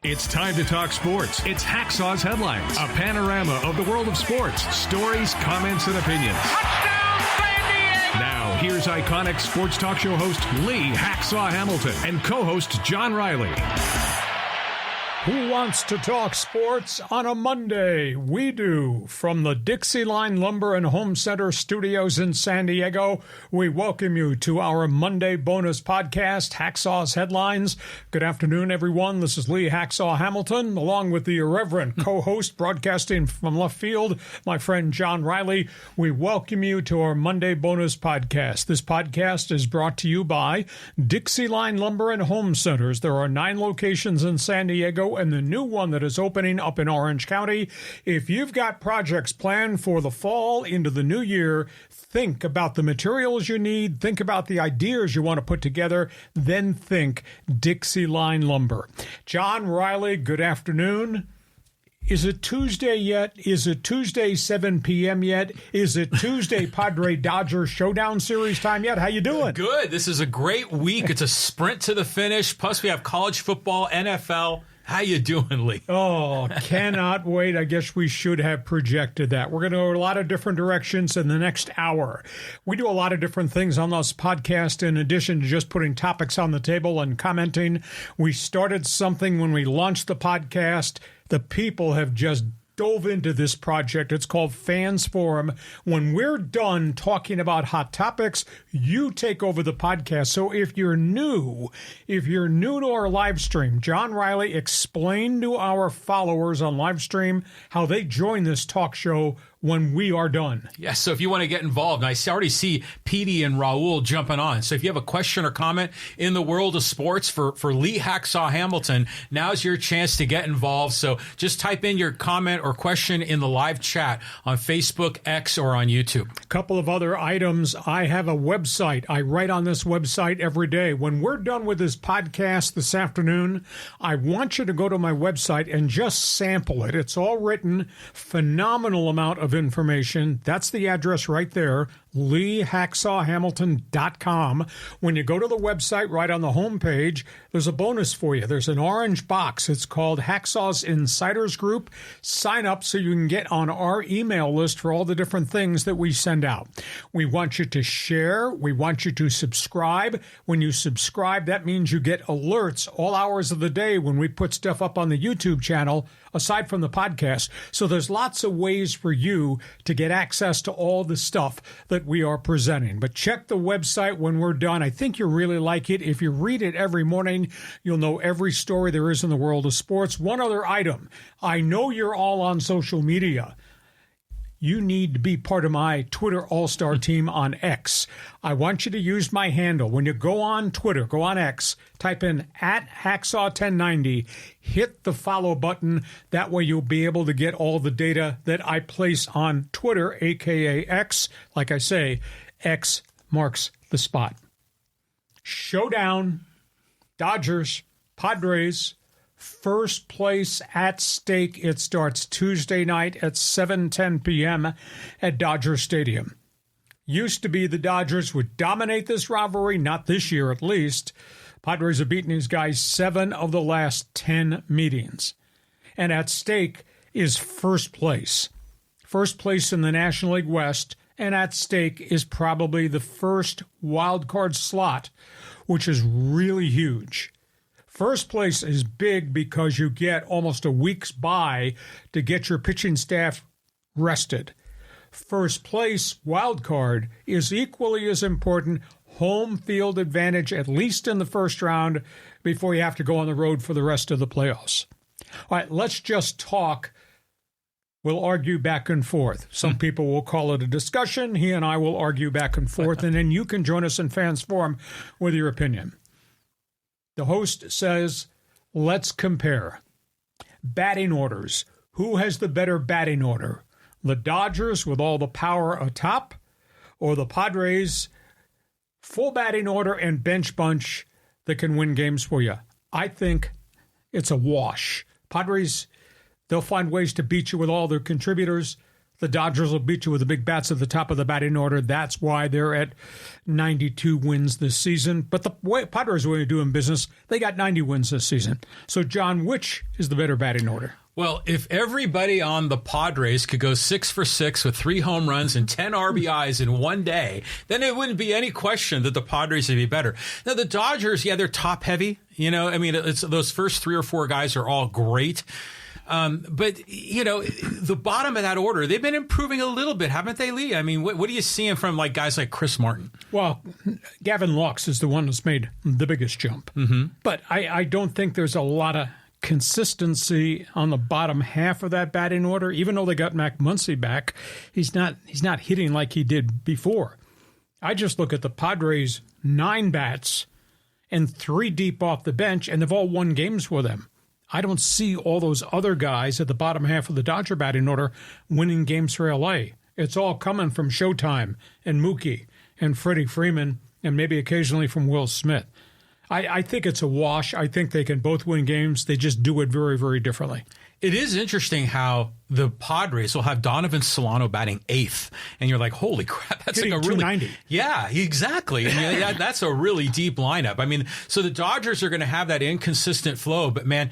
It's time to talk sports. It's Hacksaw's Headlines, a panorama of the world of sports, stories, comments, and opinions. Touchdown, San Diego! Now, here's iconic sports talk show host Lee Hacksaw Hamilton and co-host John Riley. Who wants to talk sports on a Monday? We do. From the Dixieline Lumber and Home Center studios in San Diego, we welcome you to our Monday bonus podcast, Hacksaw's Headlines. Good afternoon, everyone. This is Lee Hacksaw Hamilton, along with the irreverent co-host broadcasting from left field, my friend John Riley. We welcome you to our Monday bonus podcast. This podcast is brought to you by Dixieline Lumber and Home Centers. There are 9 locations in San Diego and the new one that is opening up in Orange County. If you've got projects planned for the fall into the new year, think about the materials you need, think about the ideas you want to put together, then think Dixieline Lumber. John Riley, good afternoon. Is it Tuesday yet? Is it Tuesday 7 p.m. yet? Is it Tuesday Padres-Dodgers Showdown series time yet? How you doing? Good. This is a great week. It's a sprint to the finish. Plus, we have college football, NFL. How you doing, Lee? Oh, cannot wait. I guess we should have projected that. We're going to go a lot of different directions in the next hour. We do a lot of different things on this podcast in addition to just putting topics on the table and commenting. We started something when we launched the podcast. The people have just dove into this project. It's called Fans Forum. When we're done talking about hot topics, you take over the podcast. So if you're new to our live stream, John Riley, explain to our followers on live stream how they join this talk show when we are done. Yes, so if you want to get involved, and I already see Petey and Raul jumping on. So if you have a question or comment in the world of sports for Lee Hacksaw Hamilton, now's your chance to get involved. So just type in your comment or question in the live chat on Facebook, X, or on YouTube. A couple of other items. I have a website. I write on this website every day. When we're done with this podcast this afternoon, I want you to go to my website and just sample it. It's all written, phenomenal amount of information. That's the address right there, LeeHacksawHamilton.com. When you go to the website, right on the homepage, there's a bonus for you. There's an orange box. It's called Hacksaw's Insiders Group. Sign up so you can get on our email list for all the different things that we send out. We want you to share. We want you to subscribe. When you subscribe, that means you get alerts all hours of the day when we put stuff up on the YouTube channel, aside from the podcast. So there's lots of ways for you to get access to all the stuff that we are presenting. But check the website when we're done. I think you'll really like it. If you read it every morning, you'll know every story there is in the world of sports. One other item. I know you're all on social media. You need to be part of my Twitter All-Star team on X. I want you to use my handle. When you go on Twitter, go on X, type in @Hacksaw1090, hit the follow button. That way you'll be able to get all the data that I place on Twitter, a.k.a. X. Like I say, X marks the spot. Showdown, Dodgers, Padres, first place at stake. It starts Tuesday night at 7:10 p.m. at Dodger Stadium. Used to be the Dodgers would dominate this rivalry, not this year at least. Padres have beaten these guys 7 of the last 10 meetings. And at stake is first place. First place in the National League West, and at stake is probably the first wild card slot, which is really huge. First place is big because you get almost a week's bye to get your pitching staff rested. First place, wild card, is equally as important. Home field advantage, at least in the first round, before you have to go on the road for the rest of the playoffs. All right, let's just talk. We'll argue back and forth. Some people will call it a discussion. He and I will argue back and forth, and then you can join us in Fans Forum with your opinion. The host says, let's compare. Batting orders. Who has the better batting order? The Dodgers with all the power atop, or the Padres, full batting order and bench bunch that can win games for you? I think it's a wash. Padres, they'll find ways to beat you with all their contributors. The Dodgers will beat you with the big bats at the top of the batting order. That's why they're at 92 wins this season. But the way Padres are doing business, they got 90 wins this season. So, John, which is the better batting order? Well, if everybody on the Padres could go 6 for 6 with 3 home runs and 10 RBIs in one day, then it wouldn't be any question that the Padres would be better. Now, the Dodgers, yeah, they're top heavy. You know, I mean, it's those first 3 or 4 guys are all great. But, you know, the bottom of that order, they've been improving a little bit, haven't they, Lee? I mean, what are you seeing from like guys like Chris Martin? Well, Gavin Lux is the one that's made the biggest jump. Mm-hmm. But I don't think there's a lot of consistency on the bottom half of that batting order. Even though they got Mac Muncy back, he's not hitting like he did before. I just look at the Padres' 9 bats and 3 deep off the bench, and they've all won games with them. I don't see all those other guys at the bottom half of the Dodger batting order winning games for L.A. It's all coming from Showtime and Mookie and Freddie Freeman and maybe occasionally from Will Smith. I think it's a wash. I think they can both win games. They just do it very, very differently. It is interesting how the Padres will have Donovan Solano batting 8th, and you're like, holy crap, that's Hitting like a really 290. Yeah, exactly. I mean, that's a really deep lineup. I mean, so the Dodgers are going to have that inconsistent flow, but man,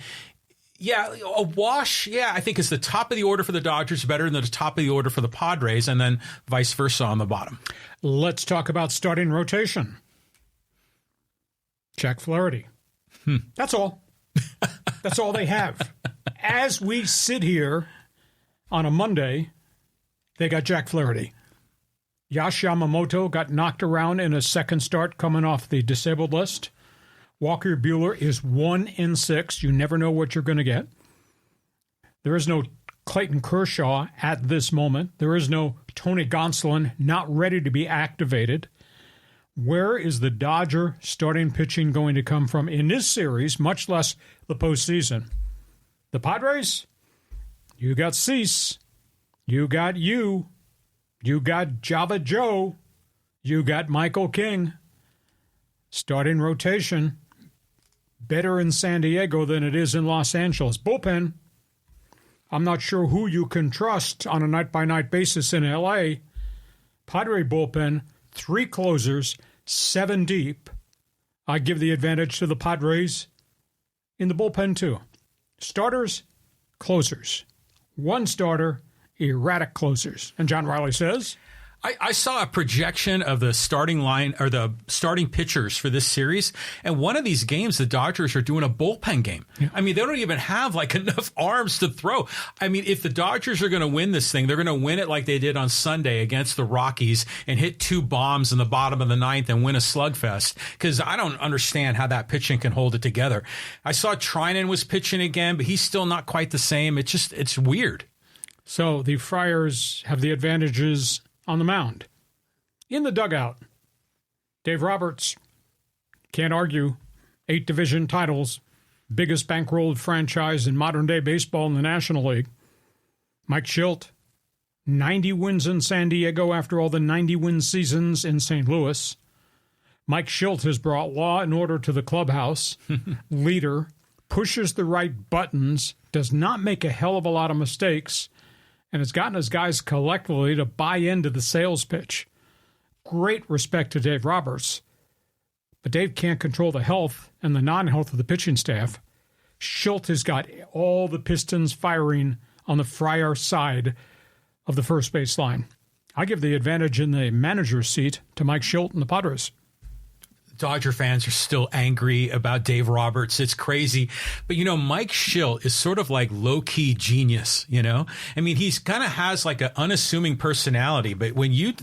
yeah, a wash. Yeah, I think it's the top of the order for the Dodgers better than the top of the order for the Padres, and then vice versa on the bottom. Let's talk about starting rotation. Jack Flaherty. That's all. That's all they have. As we sit here on a Monday, they got Jack Flaherty. Yash Yamamoto got knocked around in a second start coming off the disabled list. Walker Buehler is 1-6. You never know what you're going to get. There is no Clayton Kershaw at this moment. There is no Tony Gonsolin not ready to be activated. Where is the Dodger starting pitching going to come from in this series, much less the postseason? The Padres, you got Cease, you got you got Java Joe, you got Michael King. Starting rotation, better in San Diego than it is in Los Angeles. Bullpen, I'm not sure who you can trust on a night-by-night basis in L.A. Padre bullpen, 3 closers, 7 deep. I give the advantage to the Padres in the bullpen, too. Starters, closers. 1 starter, erratic closers. And John Riley says, I saw a projection of the starting line or the starting pitchers for this series, and one of these games, the Dodgers are doing a bullpen game. Yeah. I mean, they don't even have like enough arms to throw. I mean, if the Dodgers are going to win this thing, they're going to win it like they did on Sunday against the Rockies and hit 2 bombs in the bottom of the 9th and win a slugfest, because I don't understand how that pitching can hold it together. I saw Trinan was pitching again, but he's still not quite the same. It's weird. So the Friars have the advantages on the mound. In the dugout, Dave Roberts, can't argue, 8 division titles, biggest bankrolled franchise in modern-day baseball in the National League. Mike Shildt, 90 wins in San Diego after all the 90-win seasons in St. Louis. Mike Shildt has brought law and order to the clubhouse. Leader, pushes the right buttons, does not make a hell of a lot of mistakes, and has gotten his guys collectively to buy into the sales pitch. Great respect to Dave Roberts. But Dave can't control the health and the non-health of the pitching staff. Shildt has got all the pistons firing on the Friar side of the first base line. I give the advantage in the manager's seat to Mike Shildt and the Padres. Dodger fans are still angry about Dave Roberts. It's crazy. But, you know, Mike Shildt is sort of like low-key genius, you know? I mean, he's kind of has like an unassuming personality, but when you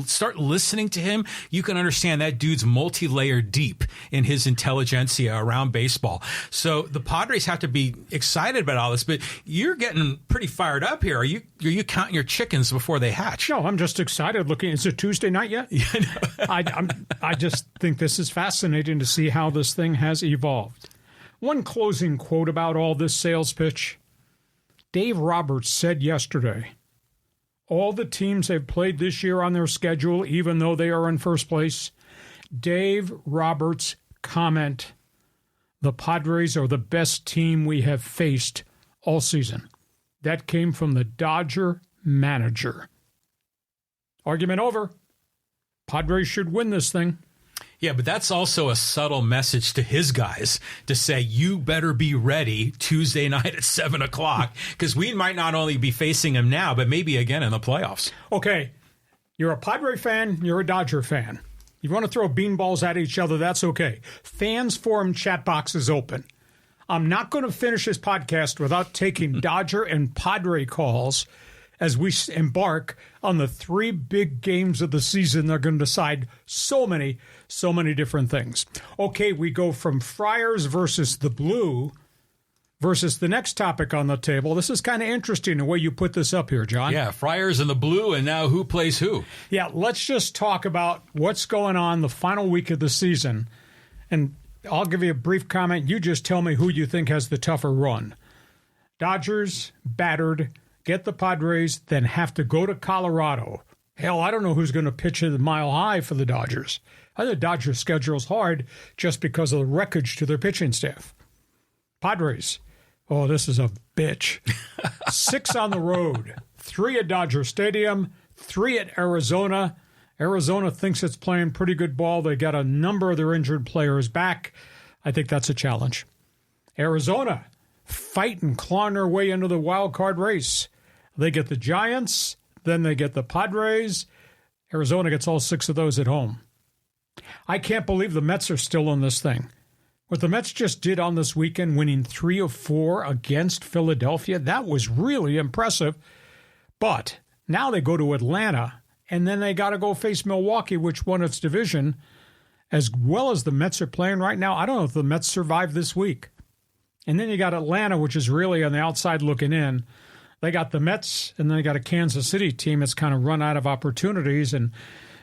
start listening to him, you can understand that dude's multi-layered deep in his intelligentsia around baseball. So the Padres have to be excited about all this, but you're getting pretty fired up here. Are you counting your chickens before they hatch? No, I'm just excited looking. Is it Tuesday night yet? Yeah, no. I just think this is fascinating to see how this thing has evolved. One closing quote about all this sales pitch. Dave Roberts said yesterday, all the teams they've played this year on their schedule, even though they are in first place, Dave Roberts' comment, the Padres are the best team we have faced all season. That came from the Dodger manager. Argument over. Padres should win this thing. Yeah, but that's also a subtle message to his guys to say, you better be ready Tuesday night at 7 o'clock, because we might not only be facing him now, but maybe again in the playoffs. Okay, you're a Padre fan, you're a Dodger fan. You want to throw beanballs at each other, that's okay. Fans Forum chat box is open. I'm not going to finish this podcast without taking Dodger and Padre calls as we embark on the 3 big games of the season. They're going to decide so many different things. Okay, we go from Friars versus the Blue versus the next topic on the table. This is kind of interesting the way you put this up here, John. Yeah, Friars and the Blue, and now who plays who? Yeah, let's just talk about what's going on the final week of the season. And I'll give you a brief comment. You just tell me who you think has the tougher run. Dodgers, battered, get the Padres, then have to go to Colorado. Hell, I don't know who's going to pitch at the Mile High for the Dodgers. I think the Dodgers' schedule's hard just because of the wreckage to their pitching staff. Padres, oh, this is a bitch. 6 on the road, 3 at Dodger Stadium, 3 at Arizona. Arizona thinks it's playing pretty good ball. They got a number of their injured players back. I think that's a challenge. Arizona, fighting, clawing their way into the wild card race. They get the Giants, then they get the Padres. Arizona gets all 6 of those at home. I can't believe the Mets are still in this thing. What the Mets just did on this weekend, winning 3 of 4 against Philadelphia, that was really impressive. But now they go to Atlanta, and then they got to go face Milwaukee, which won its division. As well as the Mets are playing right now, I don't know if the Mets survive this week. And then you got Atlanta, which is really on the outside looking in. They got the Mets, and then they got a Kansas City team that's kind of run out of opportunities and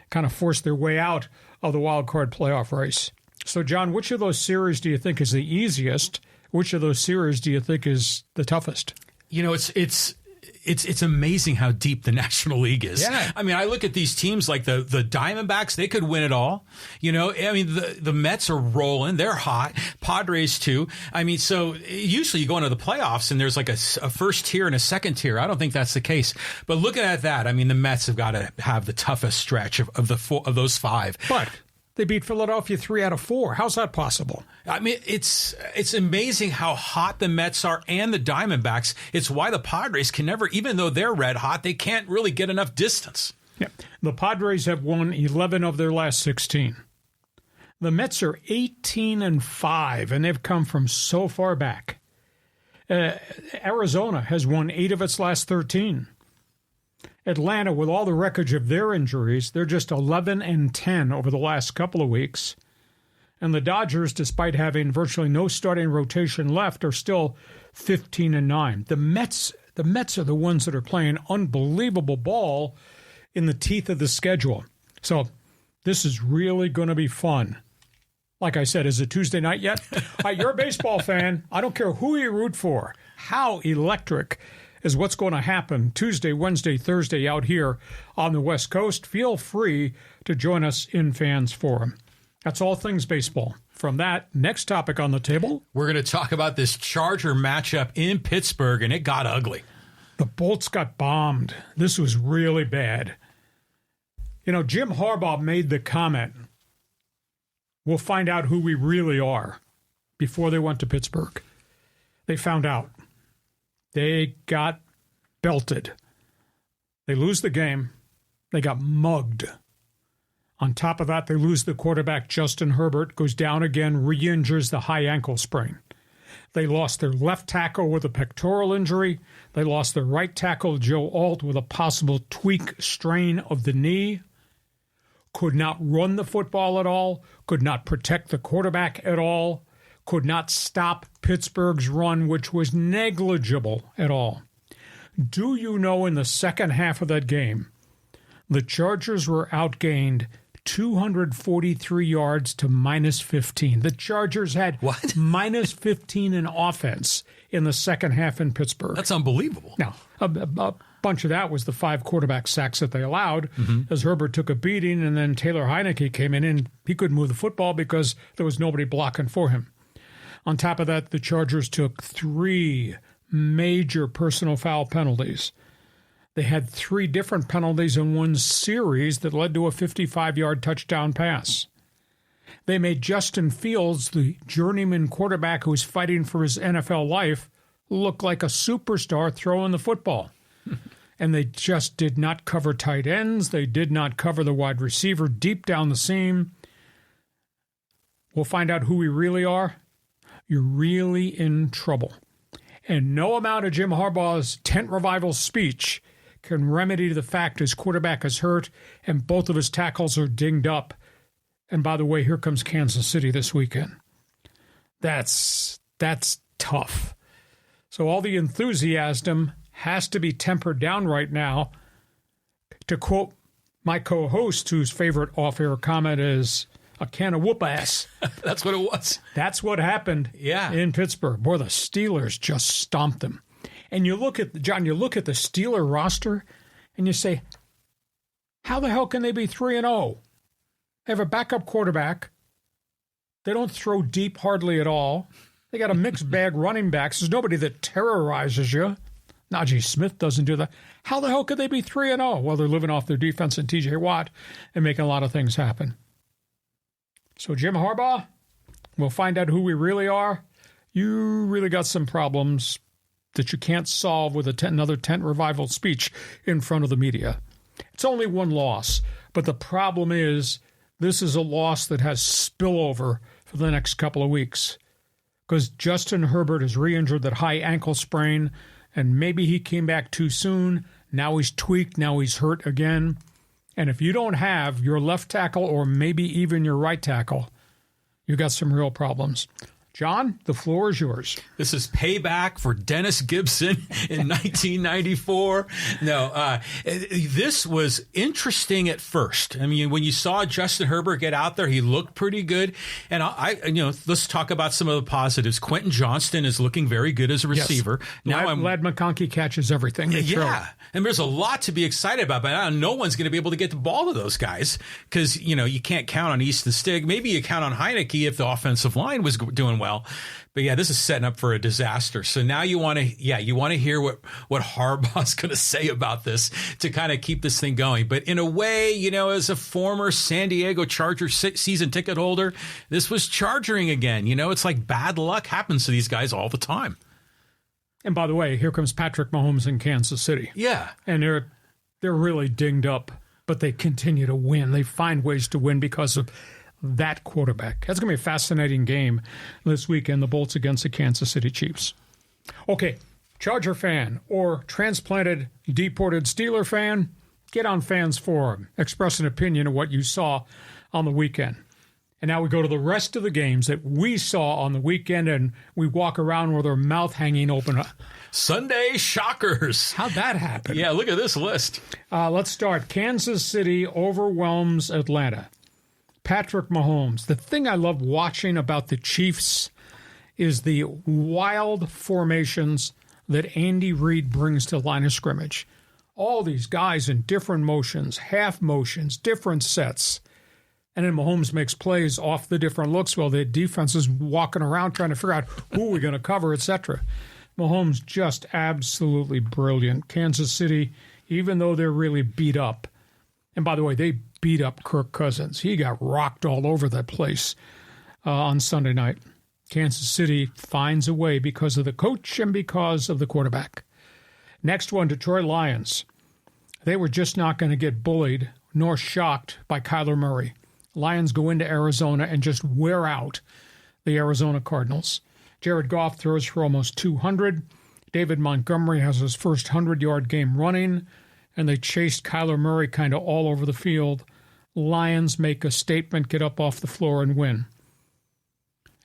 kind of forced their way out of the wild card playoff race. So, John, which of those series do you think is the easiest? Which of those series do you think is the toughest? You know, it's amazing how deep the National League is. Yeah. I mean, I look at these teams like the Diamondbacks, they could win it all. You know, I mean, the Mets are rolling. They're hot. Padres, too. I mean, so usually you go into the playoffs and there's like a first tier and a second tier. I don't think that's the case. But looking at that, I mean, the Mets have got to have the toughest stretch of those 5. But they beat Philadelphia 3 out of 4. How's that possible? I mean, it's amazing how hot the Mets are and the Diamondbacks. It's why the Padres can never, even though they're red hot, they can't really get enough distance. Yeah. The Padres have won 11 of their last 16. The Mets are 18-5, and they've come from so far back. Arizona has won 8 of its last 13. Atlanta, with all the wreckage of their injuries, they're just 11-10 over the last couple of weeks. And the Dodgers, despite having virtually no starting rotation left, are still 15-9. The Mets are the ones that are playing unbelievable ball in the teeth of the schedule. So this is really going to be fun. Like I said, is it Tuesday night yet? You're a baseball fan. I don't care who you root for. How electric is what's going to happen Tuesday, Wednesday, Thursday out here on the West Coast. Feel free to join us in Fans Forum. That's all things baseball. From that, next topic on the table. We're going to talk about this Charger matchup in Pittsburgh, and it got ugly. The Bolts got bombed. This was really bad. You know, Jim Harbaugh made the comment, we'll find out who we really are, before they went to Pittsburgh. They found out. They got belted. They lose the game. They got mugged. On top of that, they lose the quarterback, Justin Herbert, goes down again, re-injures the high ankle sprain. They lost their left tackle with a pectoral injury. They lost their right tackle, Joe Alt, with a possible tweak strain of the knee. Could not run the football at all. Could not protect the quarterback at all. Could not stop Pittsburgh's run, which was negligible at all. Do you know in the second half of that game, the Chargers were outgained 243 yards to minus 15. The Chargers had minus 15 in offense in the second half in Pittsburgh. That's unbelievable. Now, a bunch of that was the 5 quarterback sacks that they allowed as Herbert took a beating, and then Taylor Heineke came in and he couldn't move the football because there was nobody blocking for him. On top of that, the Chargers took 3 major personal foul penalties. They had 3 different penalties in one series that led to a 55-yard touchdown pass. They made Justin Fields, the journeyman quarterback who was fighting for his NFL life, look like a superstar throwing the football. And they just did not cover tight ends. They did not cover the wide receiver deep down the seam. We'll find out who we really are. You're really in trouble. And no amount of Jim Harbaugh's tent revival speech can remedy the fact his quarterback is hurt and both of his tackles are dinged up. And by the way, here comes Kansas City this weekend. That's tough. So all the enthusiasm has to be tempered down right now. To quote my co-host, whose favorite off-air comment is a can of whoop-ass. That's what it was. That's what happened in Pittsburgh. Boy, the Steelers just stomped them. And you look at, John, you look at the Steeler roster and you say, how the hell can they be 3-0? They have a backup quarterback. They don't throw deep hardly at all. They got a mixed bag running backs. There's nobody that terrorizes you. Najee Smith doesn't do that. How the hell could they be 3-0? Well, they're living off their defense and T.J. Watt and making a lot of things happen. So Jim Harbaugh, we'll find out who we really are. You really got some problems that you can't solve with another tent revival speech in front of the media. It's only one loss, but the problem is this is a loss that has spillover for the next couple of weeks because Justin Herbert has re-injured that high ankle sprain, and maybe he came back too soon. Now he's tweaked. Now he's hurt again. And if you don't have your left tackle or maybe even your right tackle, you got some real problems. John, the floor is yours. This is payback for Dennis Gibson in 1994. No, this was interesting at first. I mean, when you saw Justin Herbert get out there, he looked pretty good. And let's talk about some of the positives. Quentin Johnston is looking very good as a receiver. Yes. Now Lad McConkey catches everything. Yeah. And there's a lot to be excited about, but no one's going to be able to get the ball to those guys because, you can't count on Easton Stick. Maybe you count on Heineke if the offensive line was doing well. But yeah, this is setting up for a disaster. So now you want to hear what Harbaugh's going to say about this to kind of keep this thing going. But in a way, as a former San Diego Chargers season ticket holder, this was charging again. It's like bad luck happens to these guys all the time. And by the way, here comes Patrick Mahomes in Kansas City. Yeah. And they're really dinged up, but they continue to win. They find ways to win because of that quarterback. That's going to be a fascinating game this weekend, the Bolts against the Kansas City Chiefs. Okay, Charger fan or transplanted, deported Steeler fan, get on Fans Forum. Express an opinion of what you saw on the weekend. And now we go to the rest of the games that we saw on the weekend, and we walk around with our mouth hanging open. Sunday shockers. How'd that happen? Yeah, look at this list. Let's start. Kansas City overwhelms Atlanta. Patrick Mahomes. The thing I love watching about the Chiefs is the wild formations that Andy Reid brings to the line of scrimmage. All these guys in different motions, half motions, different sets. And then Mahomes makes plays off the different looks while the defense is walking around trying to figure out who we're going to cover, etc. Mahomes just absolutely brilliant. Kansas City, even though they're really beat up. And by the way, they beat up Kirk Cousins. He got rocked all over that place on Sunday night. Kansas City finds a way because of the coach and because of the quarterback. Next one, Detroit Lions. They were just not going to get bullied nor shocked by Kyler Murray. Lions go into Arizona and just wear out the Arizona Cardinals. Jared Goff throws for almost 200. David Montgomery has his first 100-yard game running, and they chased Kyler Murray kind of all over the field. Lions make a statement, get up off the floor, and win.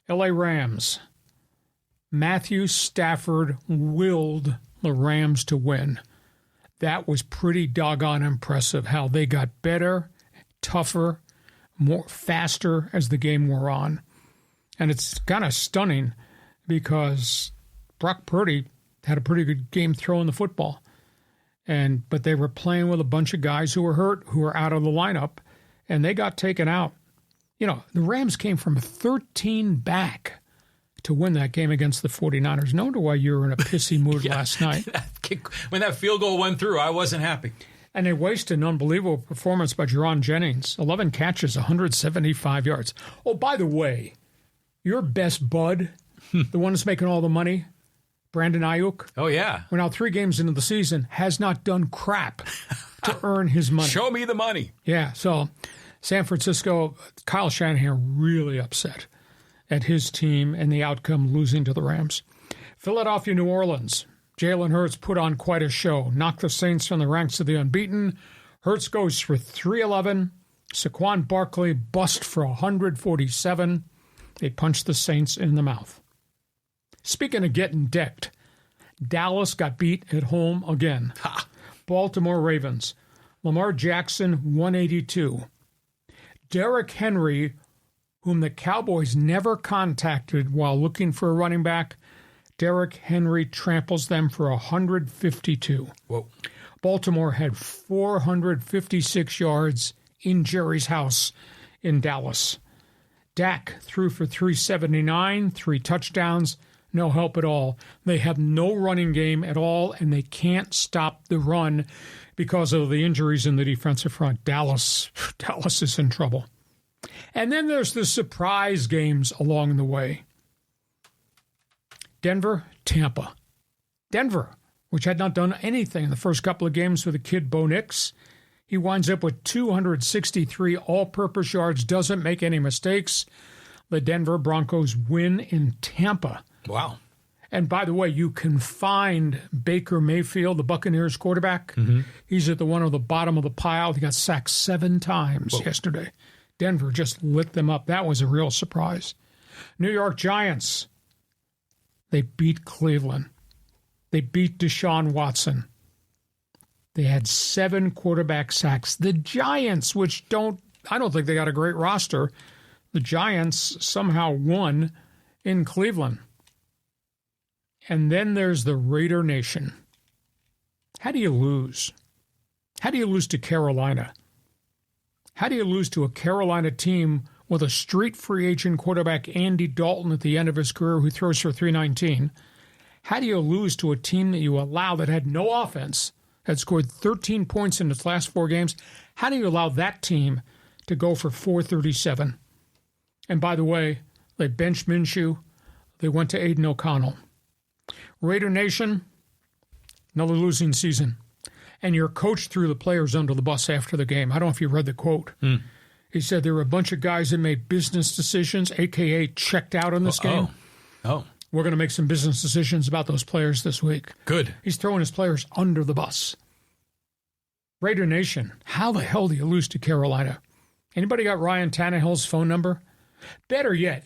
L.A. Rams. Matthew Stafford willed the Rams to win. That was pretty doggone impressive how they got better, tougher, faster as the game wore on. And it's kind of stunning because Brock Purdy had a pretty good game throwing the football. But they were playing with a bunch of guys who were hurt, who were out of the lineup, and they got taken out. The Rams came from 13 back to win that game against the 49ers. No wonder why you were in a pissy mood last night. When that field goal went through, I wasn't happy. And they wasted an unbelievable performance by Jaron Jennings. 11 catches, 175 yards. Oh, by the way, your best bud, the one that's making all the money, Brandon Ayuk. Oh, yeah. We're now 3 games into the season, has not done crap to earn his money. Show me the money. Yeah, so San Francisco, Kyle Shanahan really upset at his team and the outcome, losing to the Rams. Philadelphia, New Orleans. Jalen Hurts put on quite a show. Knocked the Saints from the ranks of the unbeaten. Hurts goes for 311. Saquon Barkley bust for 147. They punched the Saints in the mouth. Speaking of getting decked, Dallas got beat at home again. Ha. Baltimore Ravens. Lamar Jackson, 182. Derrick Henry, whom the Cowboys never contacted while looking for a running back, Derrick Henry tramples them for 152. Whoa. Baltimore had 456 yards in Jerry's house in Dallas. Dak threw for 379, 3 touchdowns, no help at all. They have no running game at all, and they can't stop the run because of the injuries in the defensive front. Dallas is in trouble. And then there's the surprise games along the way. Denver, Tampa. Denver, which had not done anything in the first couple of games for the kid Bo Nix. He winds up with 263 all-purpose yards, doesn't make any mistakes. The Denver Broncos win in Tampa. Wow. And by the way, you can find Baker Mayfield, the Buccaneers quarterback. Mm-hmm. He's at the one on the bottom of the pile. He got sacked 7 times yesterday. Denver just lit them up. That was a real surprise. New York Giants. They beat Cleveland. They beat Deshaun Watson. They had 7 quarterback sacks. The Giants, I don't think they got a great roster. The Giants somehow won in Cleveland. And then there's the Raider Nation. How do you lose? How do you lose to Carolina? How do you lose to a Carolina team with a street free agent quarterback, Andy Dalton, at the end of his career, who throws for 319? How do you lose to a team that you allow that had no offense, had scored 13 points in its last 4 games? How do you allow that team to go for 437? And by the way, they benched Minshew. They went to Aiden O'Connell. Raider Nation, another losing season. And your coach threw the players under the bus after the game. I don't know if you read the quote. He said there were a bunch of guys that made business decisions, a.k.a. checked out in this game. We're going to make some business decisions about those players this week. Good. He's throwing his players under the bus. Raider Nation, how the hell do you lose to Carolina? Anybody got Ryan Tannehill's phone number? Better yet,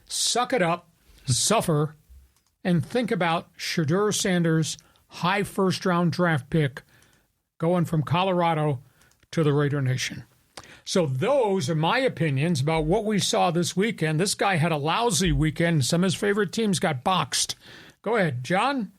suck it up, suffer, and think about Shedeur Sanders' high first-round draft pick going from Colorado to the Raider Nation. So those are my opinions about what we saw this weekend. This guy had a lousy weekend. Some of his favorite teams got boxed. Go ahead, John.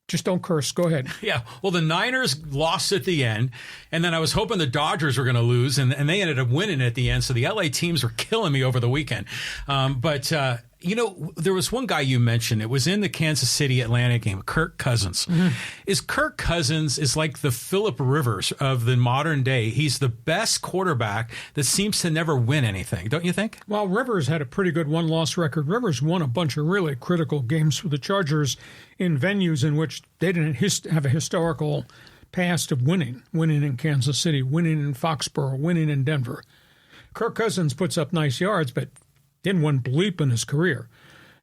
Just don't curse. Go ahead. Yeah. Well, the Niners lost at the end, and then I was hoping the Dodgers were going to lose, and they ended up winning at the end. So the LA teams were killing me over the weekend. There was one guy you mentioned. It was in the Kansas City-Atlanta game, Kirk Cousins. Mm-hmm. Kirk Cousins is like the Phillip Rivers of the modern day. He's the best quarterback that seems to never win anything, don't you think? Well, Rivers had a pretty good one-loss record. Rivers won a bunch of really critical games for the Chargers in venues in which they didn't have a historical past of winning in Kansas City, winning in Foxborough, winning in Denver. Kirk Cousins puts up nice yards, but didn't win bleep in his career.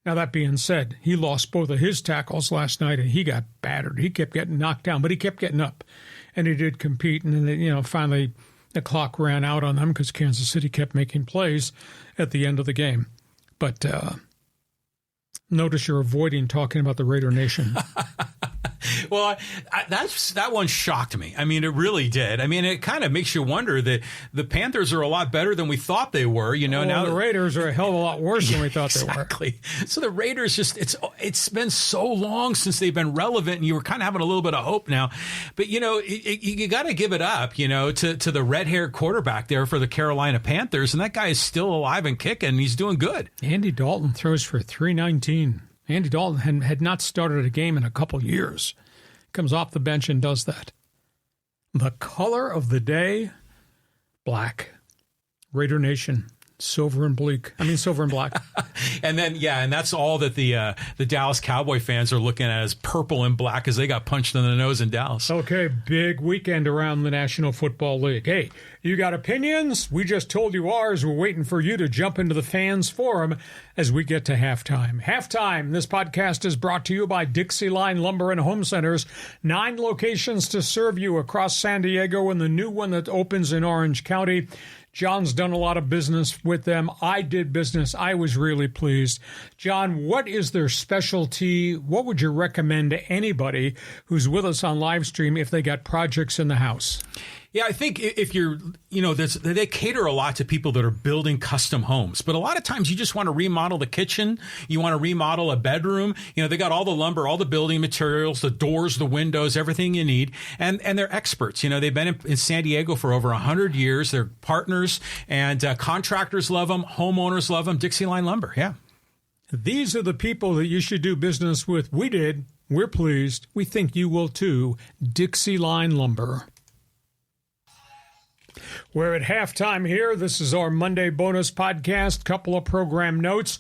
Now, that being said, he lost both of his tackles last night, and he got battered. He kept getting knocked down, but he kept getting up, and he did compete. And then, finally, the clock ran out on them because Kansas City kept making plays at the end of the game. But notice you're avoiding talking about the Raider Nation. Well, that one shocked me. I mean, it really did. I mean, it kind of makes you wonder that the Panthers are a lot better than we thought they were. You know, now the Raiders are a hell of a lot worse than we thought they were. Exactly. So the Raiders it's been so long since they've been relevant, and you were kind of having a little bit of hope now. But you know, you got to give it up, you know, to the red-haired quarterback there for the Carolina Panthers, and that guy is still alive and kicking. And he's doing good. Andy Dalton throws for 319. Andy Dalton had not started a game in a couple years. Comes off the bench and does that. The color of the day, black. Raider Nation. Silver and black. And then, and that's all that the Dallas Cowboy fans are looking at as purple and black as they got punched in the nose in Dallas. Okay, big weekend around the National Football League. Hey, you got opinions? We just told you ours. We're waiting for you to jump into the fans forum as we get to halftime. Halftime, this podcast is brought to you by Dixieline Lumber and Home Centers. 9 locations to serve you across San Diego and the new one that opens in Orange County. John's done a lot of business with them. I did business. I was really pleased. John, what is their specialty? What would you recommend to anybody who's with us on live stream if they got projects in the house? Yeah, I think if you're, you know, they cater a lot to people that are building custom homes. But a lot of times you just want to remodel the kitchen. You want to remodel a bedroom. You know, they got all the lumber, all the building materials, the doors, the windows, everything you need. And they're experts. You know, they've been in San Diego for over 100 years. They're partners, and contractors love them. Homeowners love them. Dixieline Lumber, yeah. These are the people that you should do business with. We did. We're pleased. We think you will too. Dixieline Lumber. We're at halftime here. This is our Monday bonus podcast. Couple of program notes.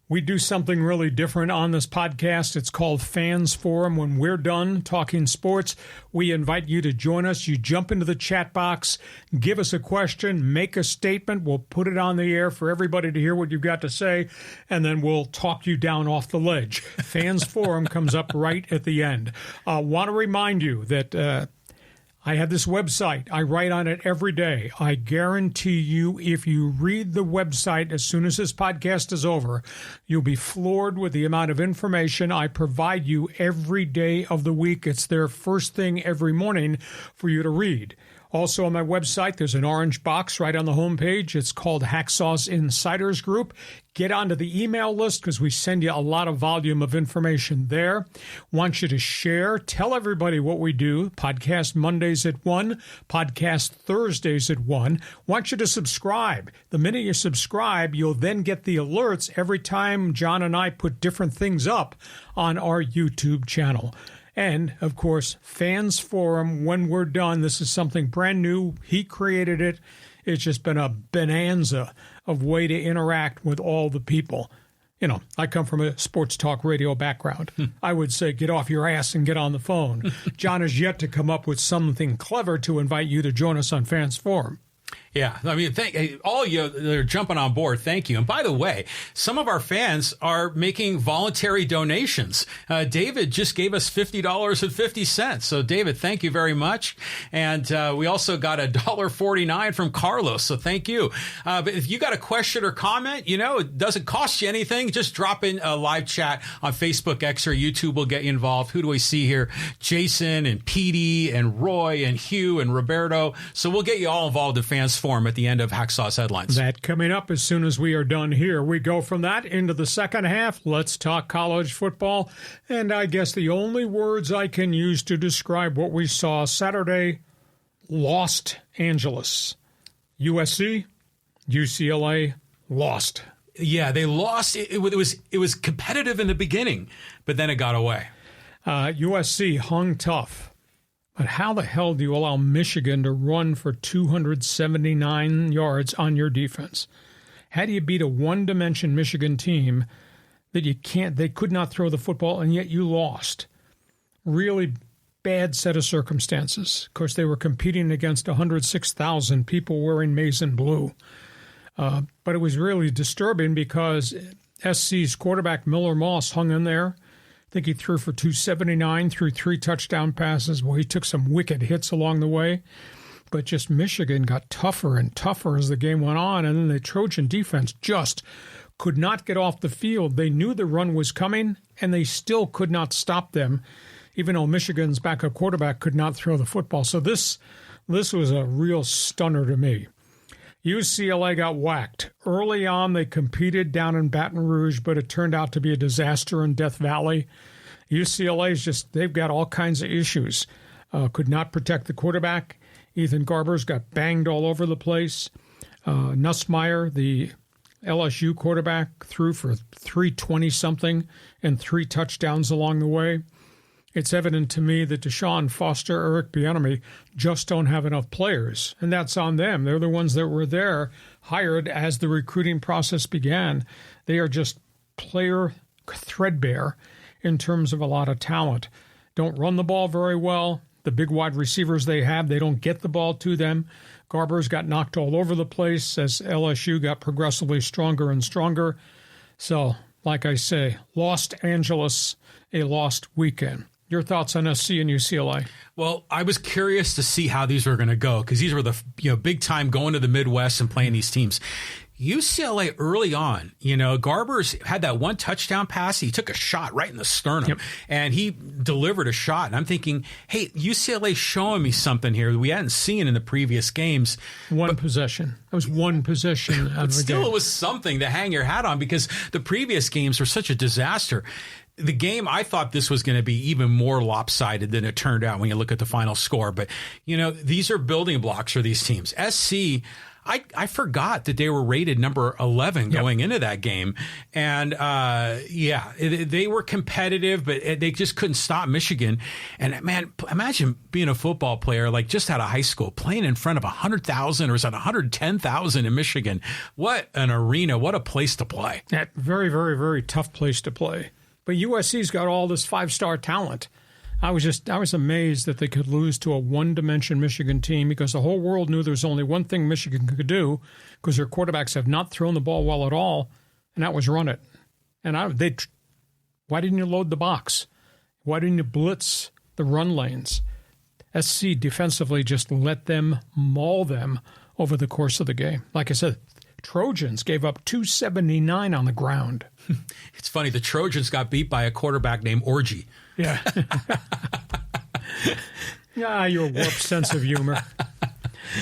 We do something really different on this podcast. It's called Fans Forum. When we're done talking sports, we invite you to join us. You jump into the chat box, give us a question, make a statement. We'll put it on the air for everybody to hear what you've got to say, and then we'll talk you down off the ledge. Fans Forum comes up right at the end. Want to remind you that I have this website. I write on it every day. I guarantee you, if you read the website as soon as this podcast is over, you'll be floored with the amount of information I provide you every day of the week. It's there first thing every morning for you to read. Also on my website, there's an orange box right on the homepage. It's called Hacksaw's Insiders Group. Get onto the email list because we send you a lot of volume of information there. Want you to share. Tell everybody what we do. Podcast Mondays at 1, podcast Thursdays at 1. Want you to subscribe. The minute you subscribe, you'll then get the alerts every time John and I put different things up on our YouTube channel. And, of course, Fans Forum, when we're done, this is something brand new. He created it. It's just been a bonanza of way to interact with all the people. You know, I come from a sports talk radio background. I would say get off your ass and get on the phone. John has yet to come up with something clever to invite you to join us on Fans Forum. Yeah, I mean, all you that are jumping on board, thank you. And by the way, some of our fans are making voluntary donations. David just gave us $50.50. So, David, thank you very much. And we also got $1.49 from Carlos. So, thank you. But if you got a question or comment, you know, it doesn't cost you anything. Just drop in a live chat on Facebook, X, or YouTube. Will get you involved. Who do we see here? Jason and Petey and Roy and Hugh and Roberto. So, we'll get you all involved in Fans Forum at the end of Hacksaw's Headlines. That coming up as soon as we are done here. We go from that into the second half. Let's talk college football. And I guess the only words I can use to describe what we saw Saturday, Los Angeles. USC, UCLA, lost. Yeah, they lost. It was competitive in the beginning, but then it got away. USC hung tough. But how the hell do you allow Michigan to run for 279 yards on your defense? How do you beat a one-dimension Michigan team that they could not throw the football, and yet you lost? Really bad set of circumstances. Of course, they were competing against 106,000 people wearing maize and blue. But it was really disturbing because SC's quarterback Miller Moss hung in there. I think he threw for 279, threw 3 touchdown passes. Well, he took some wicked hits along the way. But just Michigan got tougher and tougher as the game went on. And then the Trojan defense just could not get off the field. They knew the run was coming, and they still could not stop them. even though Michigan's backup quarterback could not throw the football. So this was a real stunner to me. UCLA got whacked. Early on, they competed down in Baton Rouge, but it turned out to be a disaster in Death Valley. UCLA's they've got all kinds of issues. Could not protect the quarterback. Ethan Garbers got banged all over the place. Nussmeier, the LSU quarterback, threw for 320-something and 3 touchdowns along the way. It's evident to me that Deshaun Foster, Eric Bieniemy just don't have enough players, and that's on them. They're the ones that were there, hired as the recruiting process began. They are just player threadbare in terms of a lot of talent. Don't run the ball very well. The big wide receivers they have, they don't get the ball to them. Garbers got knocked all over the place as LSU got progressively stronger and stronger. So, like I say, Los Angeles, a lost weekend. Your thoughts on SC and UCLA? Well, I was curious to see how these were going to go because these were the big time going to the Midwest and playing these teams. UCLA early on, Garbers had that one touchdown pass. He took a shot right in the sternum, and he delivered a shot. And I'm thinking, hey, UCLA's showing me something here that we hadn't seen in the previous games. One possession. It was one possession. But still, it was something to hang your hat on because the previous games were such a disaster. The game, I thought this was going to be even more lopsided than it turned out when you look at the final score. But, these are building blocks for these teams. SC, I forgot that they were rated number 11 going into that game. And, they were competitive, but they just couldn't stop Michigan. And, man, imagine being a football player, like just out of high school, playing in front of 100,000 or is that 110,000 in Michigan. What an arena. What a place to play. That very, very, very tough place to play. But USC's got all this 5-star talent. I was amazed that they could lose to a one-dimension Michigan team because the whole world knew there was only one thing Michigan could do because their quarterbacks have not thrown the ball well at all, and that was run it. And why didn't you load the box? Why didn't you blitz the run lanes? SC defensively just let them maul them over the course of the game. Like I said, Trojans gave up 279 on the ground. It's funny. The Trojans got beat by a quarterback named Orgy. Yeah. Your warped sense of humor.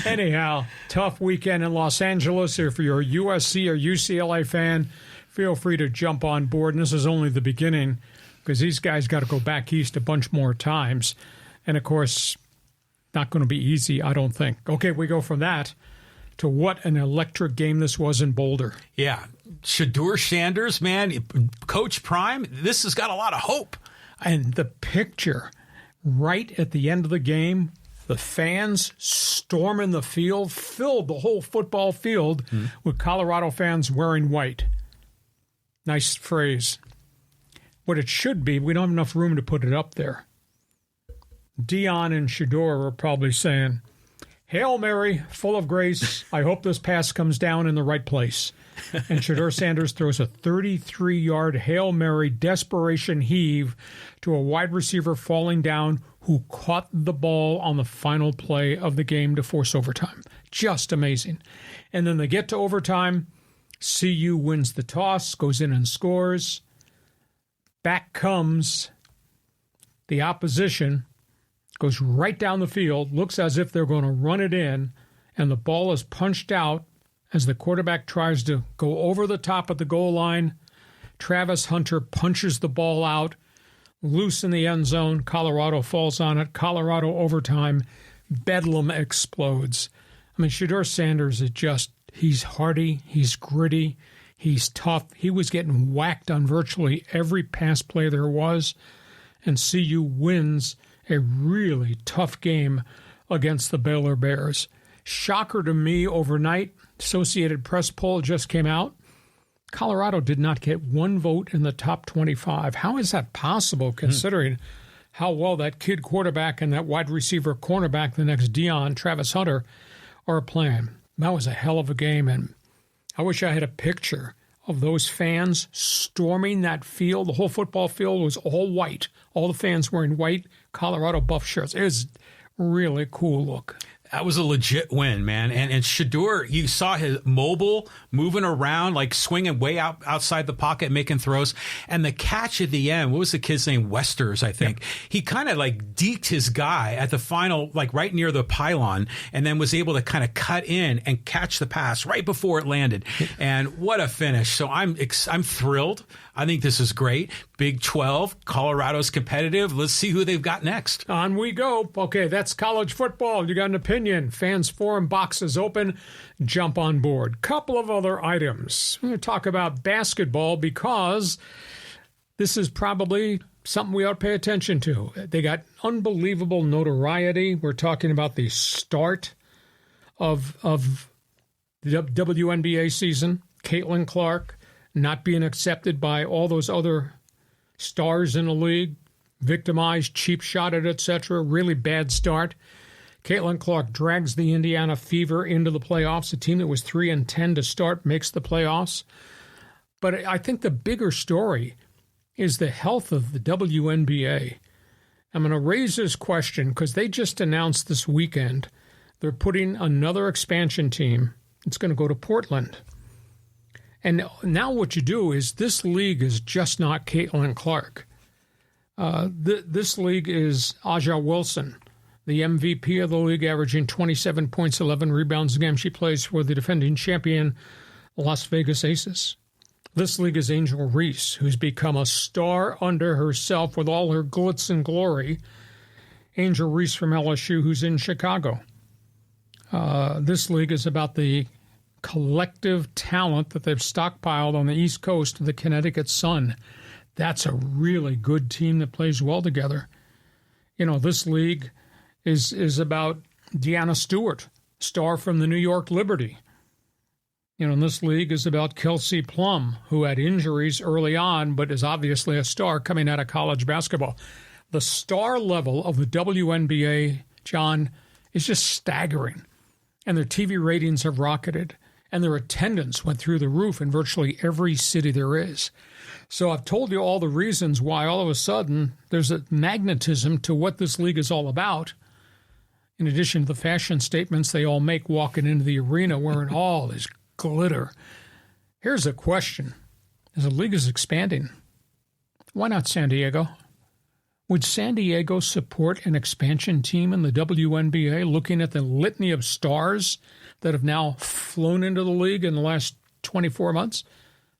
Anyhow, tough weekend in Los Angeles. If you're a USC or UCLA fan, feel free to jump on board. And this is only the beginning because these guys got to go back east a bunch more times. And, of course, not going to be easy, I don't think. Okay, we go from that to what an electric game this was in Boulder. Yeah. Shedeur Sanders, man, Coach Prime, this has got a lot of hope. And the picture right at the end of the game, the fans storming the field, filled the whole football field with Colorado fans wearing white. Nice phrase. What it should be, we don't have enough room to put it up there. Dion and Shedeur are probably saying, Hail Mary, full of grace. I hope this pass comes down in the right place. And Shedeur Sanders throws a 33-yard Hail Mary desperation heave to a wide receiver falling down who caught the ball on the final play of the game to force overtime. Just amazing. And then they get to overtime. CU wins the toss, goes in and scores. Back comes the opposition, goes right down the field, looks as if they're going to run it in, and the ball is punched out as the quarterback tries to go over the top of the goal line. Travis Hunter punches the ball out, loose in the end zone. Colorado falls on it. Colorado overtime. Bedlam explodes. I mean, Shedeur Sanders is he's hardy, he's gritty, he's tough. He was getting whacked on virtually every pass play there was, and CU wins a really tough game against the Baylor Bears. Shocker to me overnight, Associated Press poll just came out. Colorado did not get one vote in the top 25. How is that possible considering how well that kid quarterback and that wide receiver cornerback, the next Dion, Travis Hunter, are playing? That was a hell of a game, and I wish I had a picture of those fans storming that field. The whole football field was all white. All the fans wearing white Colorado buff shirts. It was really cool look. That was a legit win, man. And Shedeur, you saw his mobile, moving around, like swinging way outside the pocket, making throws. And the catch at the end, what was the kid's name? Westers, I think. Yep. He kind of like deked his guy at the final, like right near the pylon, and then was able to kind of cut in and catch the pass right before it landed. And what a finish. So I'm thrilled. I think this is great. Big 12, Colorado's competitive. Let's see who they've got next. On we go. Okay, that's college football. You got an opinion. Fans Forum box is open. Jump on board. Couple of other items. We're going to talk about basketball because this is probably something we ought to pay attention to. They got unbelievable notoriety. We're talking about the start of the WNBA season. Caitlin Clark not being accepted by all those other stars in the league, victimized, cheap-shotted, etc. Really bad start. Caitlin Clark drags the Indiana Fever into the playoffs. A team that was 3-10 to start makes the playoffs. But I think the bigger story is the health of the WNBA. I'm going to raise this question because they just announced this weekend they're putting another expansion team. It's going to go to Portland. And now what you do is this league is just not Caitlin Clark. This league is Aja Wilson, the MVP of the league, averaging 27 points, 11 rebounds a game. She plays for the defending champion Las Vegas Aces. This league is Angel Reese, who's become a star unto herself with all her glitz and glory. Angel Reese from LSU, who's in Chicago. This league is about the collective talent that they've stockpiled on the East Coast of the Connecticut Sun. That's a really good team that plays well together. You know, this league is about Deanna Stewart, star from the New York Liberty. You know, and this league is about Kelsey Plum, who had injuries early on, but is obviously a star coming out of college basketball. The star level of the WNBA, John, is just staggering. And their TV ratings have rocketed. And their attendance went through the roof in virtually every city there is. So I've told you all the reasons why all of a sudden there's a magnetism to what this league is all about. In addition to the fashion statements they all make walking into the arena wearing all this glitter. Here's a question. As the league is expanding, why not San Diego? Would San Diego support an expansion team in the WNBA looking at the litany of stars that have now flown into the league in the last 24 months?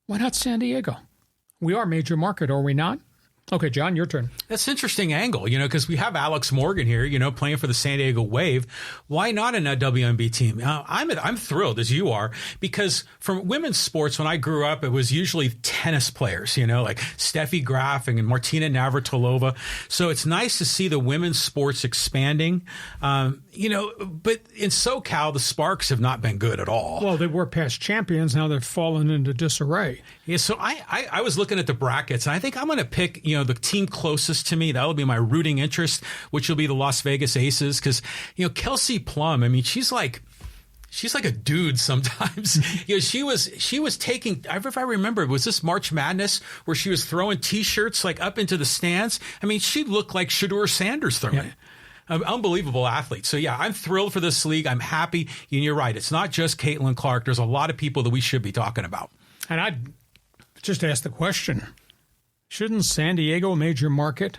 Why not San Diego? We are a major market, are we not? Okay, John, your turn. That's an interesting angle, because we have Alex Morgan here, playing for the San Diego Wave. Why not in a WNBA team? I'm thrilled, as you are, because from women's sports, when I grew up, it was usually tennis players, like Steffi Graf and Martina Navratilova. So it's nice to see the women's sports expanding. But in SoCal, the Sparks have not been good at all. Well, they were past champions. Now they've fallen into disarray. Yeah, so I was looking at the brackets, and I think I'm going to pick, the team closest to me. That'll be my rooting interest, which will be the Las Vegas Aces. Because, Kelsey Plum, she's like a dude sometimes. She was taking, if I remember, was this March Madness where she was throwing T-shirts like up into the stands? She looked like Shedeur Sanders throwing it. Unbelievable athlete. So, yeah, I'm thrilled for this league. I'm happy. And you're right. It's not just Caitlin Clark. There's a lot of people that we should be talking about. And I'd just ask the question, shouldn't San Diego, a major market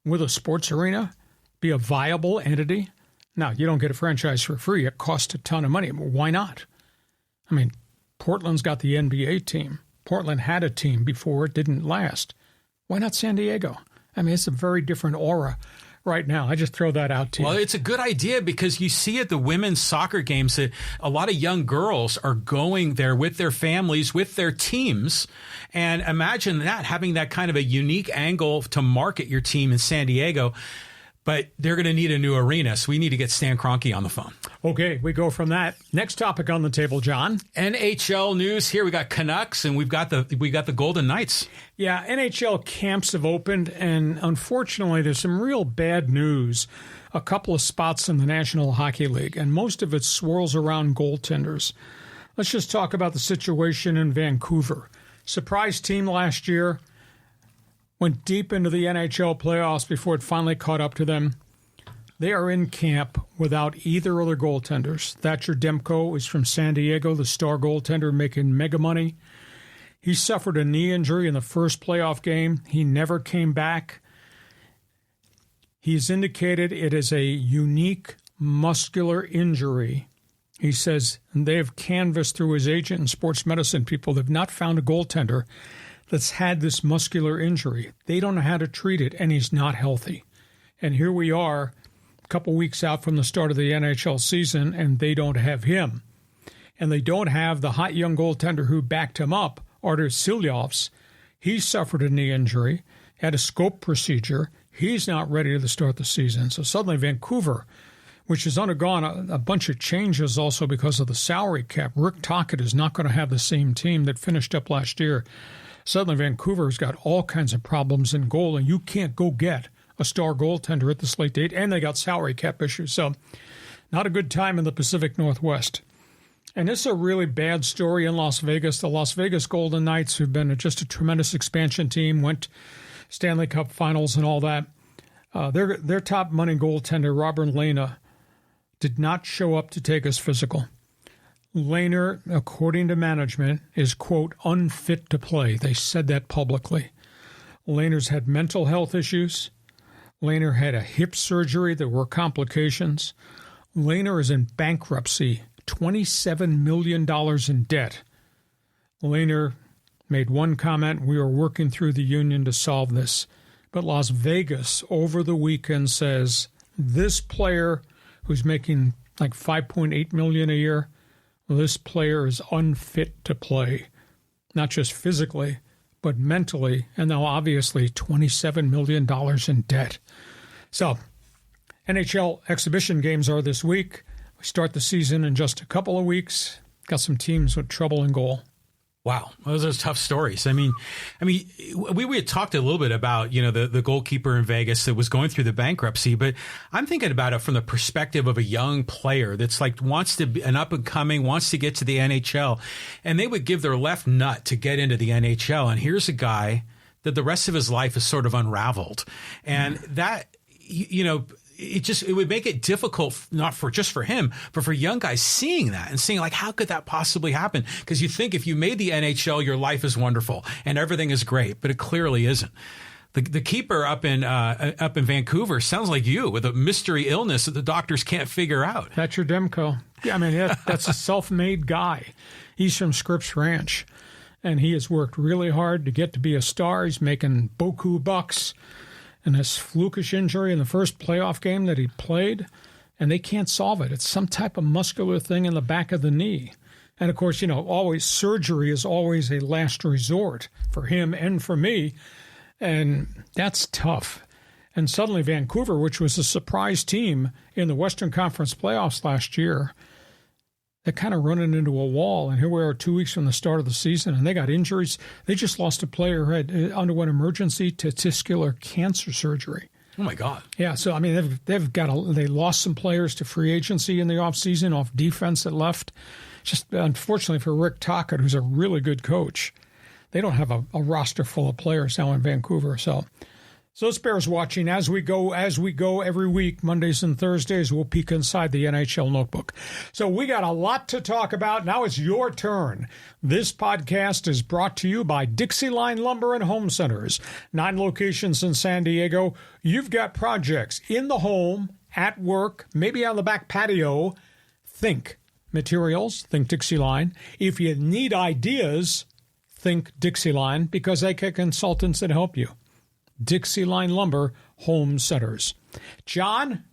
with a sports arena, be a viable entity? Now, you don't get a franchise for free. It costs a ton of money. But why not? Portland's got the NBA team. Portland had a team before. It didn't last. Why not San Diego? It's a very different aura right now. I just throw that out to you. Well, it's a good idea because you see at the women's soccer games that a lot of young girls are going there with their families, with their teams. And imagine that, having that kind of a unique angle to market your team in San Diego. But they're going to need a new arena, so we need to get Stan Kroenke on the phone. Okay, we go from that. Next topic on the table, John. NHL news here. We got Canucks and we got the Golden Knights. Yeah, NHL camps have opened, and unfortunately, there's some real bad news. A couple of spots in the National Hockey League, and most of it swirls around goaltenders. Let's just talk about the situation in Vancouver. Surprise team last year. Went deep into the NHL playoffs before it finally caught up to them. They are in camp without either of their goaltenders. Thatcher Demko is from San Diego, the star goaltender making mega money. He suffered a knee injury in the first playoff game. He never came back. He's indicated it is a unique muscular injury. He says they have canvassed through his agent and sports medicine people. They've not found a goaltender that's had this muscular injury. They don't know how to treat it, and he's not healthy. And here we are, a couple weeks out from the start of the NHL season, and they don't have him. And they don't have the hot young goaltender who backed him up, Atl-Milw. He suffered a knee injury, had a scope procedure. He's not ready to start the season. So suddenly Vancouver, which has undergone a bunch of changes also because of the salary cap. Rick Tocchet is not going to have the same team that finished up last year. Suddenly Vancouver's got all kinds of problems in goal, and you can't go get a star goaltender at this late date, and they got salary cap issues. So not a good time in the Pacific Northwest. And this is a really bad story in Las Vegas. The Las Vegas Golden Knights, who've been just a tremendous expansion team, went Stanley Cup Finals and all that. Their top money goaltender, Robert Lehner, did not show up to take his physical. Lehner, according to management, is, quote, unfit to play. They said that publicly. Lehner's had mental health issues. Lehner had a hip surgery. There were complications. Lehner is in bankruptcy, $27 million in debt. Lehner made one comment: we are working through the union to solve this. But Las Vegas over the weekend says this player who's making like $5.8 million a year, this player is unfit to play, not just physically, but mentally, and now obviously $27 million in debt. So NHL exhibition games are this week. We start the season in just a couple of weeks. Got some teams with trouble in goal. Wow, those are tough stories. I mean, we had talked a little bit about, the goalkeeper in Vegas that was going through the bankruptcy, but I'm thinking about it from the perspective of a young player that's like wants to be an up and coming, wants to get to the NHL, and they would give their left nut to get into the NHL. And here's a guy that the rest of his life is sort of unraveled, and that, it would make it difficult, not for just for him, but for young guys seeing that and seeing like, how could that possibly happen? Because you think if you made the NHL, your life is wonderful and everything is great, but it clearly isn't. The keeper up in Vancouver sounds like you, with a mystery illness that the doctors can't figure out. Thatcher Demko. Yeah, I mean, that's a self-made guy. He's from Scripps Ranch, and he has worked really hard to get to be a star. He's making beaucoup bucks. And this flukish injury in the first playoff game that he played, and they can't solve it. It's some type of muscular thing in the back of the knee. And, of course, always surgery is always a last resort for him and for me, and that's tough. And suddenly Vancouver, which was a surprise team in the Western Conference playoffs last year, they're kind of running into a wall, and here we are 2 weeks from the start of the season, and they got injuries. They just lost a player who had underwent emergency testicular cancer surgery. Oh, my God. Yeah, so, I mean, they lost some players to free agency in the offseason, off defense that left. Just unfortunately for Rick Tocchet, who's a really good coach, they don't have a roster full of players now in Vancouver, so it's bears watching as we go every week, Mondays and Thursdays. We'll peek inside the NHL notebook. So we got a lot to talk about. Now it's your turn. This podcast is brought to you by Dixieline Lumber and Home Centers. 9 locations in San Diego. You've got projects in the home, at work, maybe on the back patio. Think materials, think Dixieline. If you need ideas, think Dixieline, because they get consultants that help you. Dixieline Lumber Home Centers. John,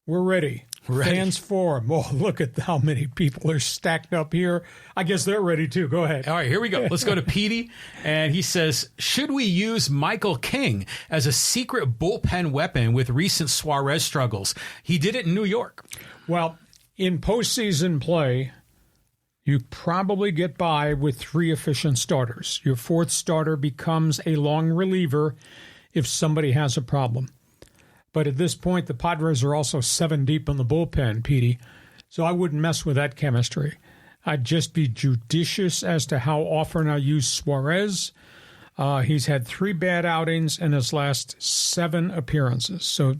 we're ready. Fans Forum. Oh, look at how many people are stacked up here. I guess they're ready too. Go ahead. All right, here we go. Let's go to Petey. And he says, should we use Michael King as a secret bullpen weapon with recent Suarez struggles? He did it in New York. Well, in postseason play, you probably get by with 3 efficient starters. Your 4th starter becomes a long reliever if somebody has a problem. But at this point, the Padres are also 7 deep in the bullpen, Petey, so I wouldn't mess with that chemistry. I'd just be judicious as to how often I use Suarez. He's had 3 bad outings in his last 7 appearances, so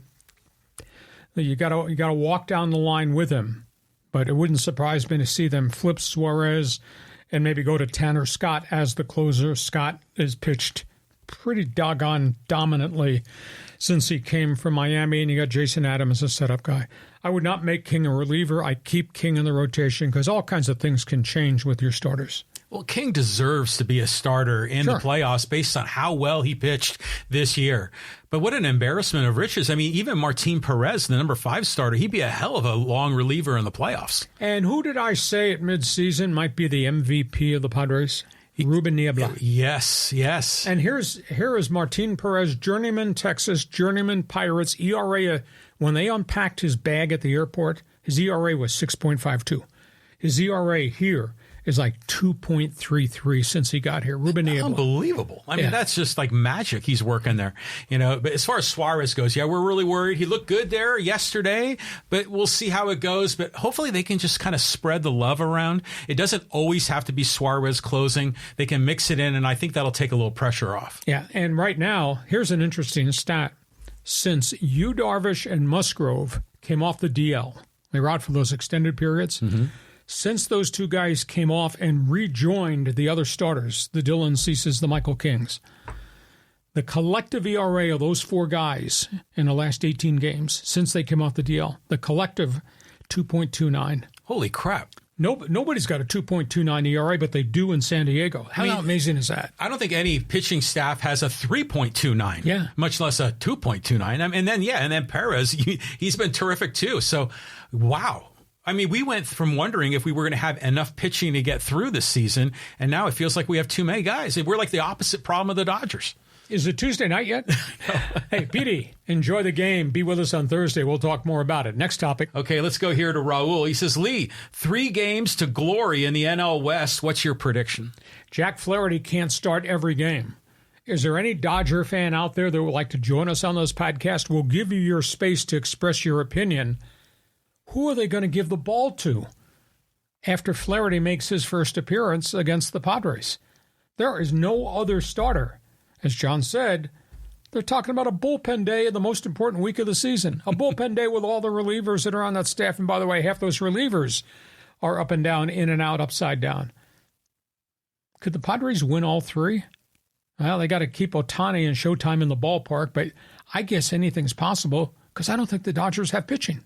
You got to walk down the line with him. But it wouldn't surprise me to see them flip Suarez and maybe go to Tanner Scott as the closer. Scott has pitched pretty doggone dominantly since he came from Miami, and you got Jason Adams as a setup guy. I would not make King a reliever. I keep King in the rotation because all kinds of things can change with your starters. Well, King deserves to be a starter in the playoffs based on how well he pitched this year. But what an embarrassment of riches. I mean, even Martin Perez, the number 5 starter, he'd be a hell of a long reliever in the playoffs. And who did I say at midseason might be the MVP of the Padres? Ruben Niebla. Yes. And here is Martin Perez, journeyman Texas, journeyman Pirates, ERA. When they unpacked his bag at the airport, his ERA was 6.52. His ERA here is like 2.33 since he got here. Ruben Niebla. Unbelievable. I mean, that's just like magic he's working there. You know, but as far as Suarez goes, we're really worried. He looked good there yesterday, but we'll see how it goes. But hopefully they can just kind of spread the love around. It doesn't always have to be Suarez closing. They can mix it in, and I think that'll take a little pressure off. Yeah, and right now, here's an interesting stat. Since Yu Darvish and Musgrove came off the DL, they were out for those extended periods. Since those two guys came off and rejoined the other starters, the Dylan Ceases, the Michael Kings, the collective ERA of those 4 guys in the last 18 games since they came off the DL, the collective 2.29. Holy crap. Nobody's got a 2.29 ERA, but they do in San Diego. How amazing is that? I don't think any pitching staff has a 3.29, much less a 2.29. And then Perez, he's been terrific too. So, wow. I mean, we went from wondering if we were going to have enough pitching to get through this season, and now it feels like we have too many guys. We're like the opposite problem of the Dodgers. Is it Tuesday night yet? Hey, PD, enjoy the game. Be with us on Thursday. We'll talk more about it. Next topic. Okay, let's go here to Raul. He says, Lee, 3 games to glory in the NL West. What's your prediction? Jack Flaherty can't start every game. Is there any Dodger fan out there that would like to join us on those podcasts? We'll give you your space to express your opinion. Who are they going to give the ball to after Flaherty makes his first appearance against the Padres? There is no other starter. As John said, they're talking about a bullpen day in the most important week of the season. A bullpen day with all the relievers that are on that staff. And by the way, half those relievers are up and down, in and out, upside down. Could the Padres win all 3? Well, they got to keep Ohtani and Showtime in the ballpark, but I guess anything's possible because I don't think the Dodgers have pitching.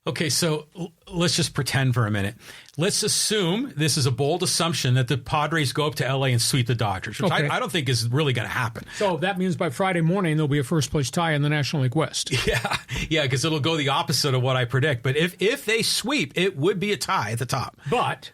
Okay, so let's just pretend for a minute. Let's assume, this is a bold assumption, that the Padres go up to L.A. and sweep the Dodgers, which I don't think is really going to happen. So that means by Friday morning, there'll be a first-place tie in the National League West. Yeah, because it'll go the opposite of what I predict. But if they sweep, it would be a tie at the top. But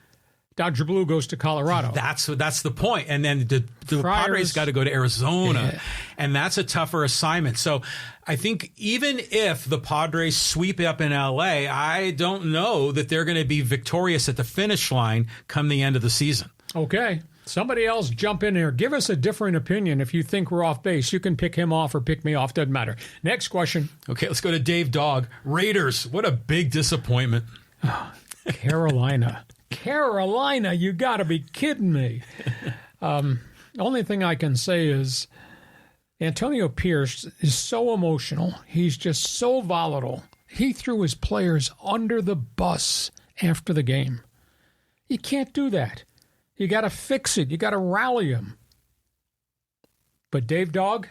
Dodger Blue goes to Colorado. That's the point. And then the Padres got to go to Arizona, and that's a tougher assignment. So I think even if the Padres sweep up in L.A., I don't know that they're going to be victorious at the finish line come the end of the season. Okay. Somebody else jump in here. Give us a different opinion. If you think we're off base, you can pick him off or pick me off. Doesn't matter. Next question. Okay, let's go to Dave Dog. Raiders, what a big disappointment. Carolina. Carolina, you got to be kidding me. Only thing I can say is Antonio Pierce is so emotional. He's just so volatile. He threw his players under the bus after the game. You can't do that. You got to fix it. You got to rally him. But Dave Dog,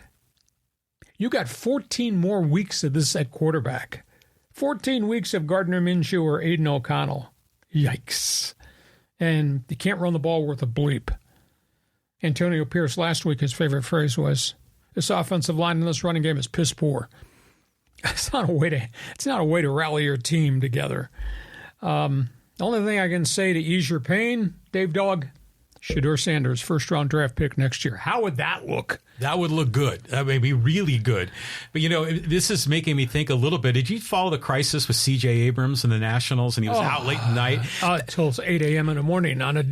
you got 14 more weeks of this at quarterback. 14 weeks of Gardner Minshew or Aiden O'Connell. Yikes. And you can't run the ball worth a bleep. Antonio Pierce last week, his favorite phrase was, this offensive line in this running game is piss poor. It's not a way to rally your team together. The only thing I can say to ease your pain, Dave Dog, Shedeur Sanders, first-round draft pick next year. How would that look? That would look good. That would be really good. But, this is making me think a little bit. Did you follow the crisis with C.J. Abrams and the Nationals, and he was out late at night? Until 8 a.m. in the morning on a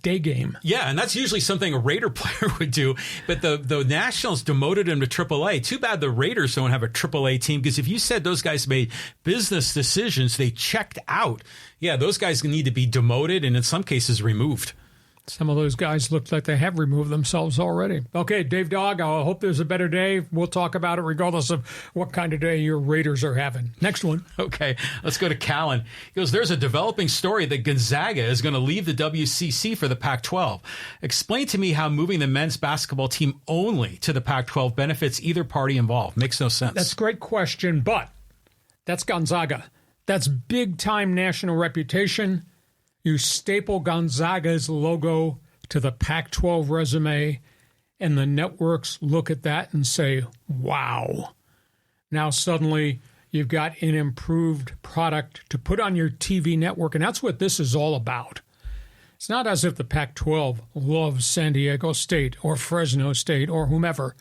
day game. Yeah, and that's usually something a Raider player would do. But the Nationals demoted him to AAA. Too bad the Raiders don't have a AAA team, because if you said those guys made business decisions, they checked out. Yeah, those guys need to be demoted and in some cases removed. Some of those guys look like they have removed themselves already. Okay, Dave Dog, I hope there's a better day. We'll talk about it regardless of what kind of day your Raiders are having. Next one. Okay, let's go to Callan. He goes, there's a developing story that Gonzaga is going to leave the WCC for the Pac-12. Explain to me how moving the men's basketball team only to the Pac-12 benefits either party involved. Makes no sense. That's a great question, but that's Gonzaga. That's big-time national reputation. You staple Gonzaga's logo to the Pac-12 resume, and the networks look at that and say, wow. Now suddenly you've got an improved product to put on your TV network, and that's what this is all about. It's not as if the Pac-12 loves San Diego State or Fresno State or whomever.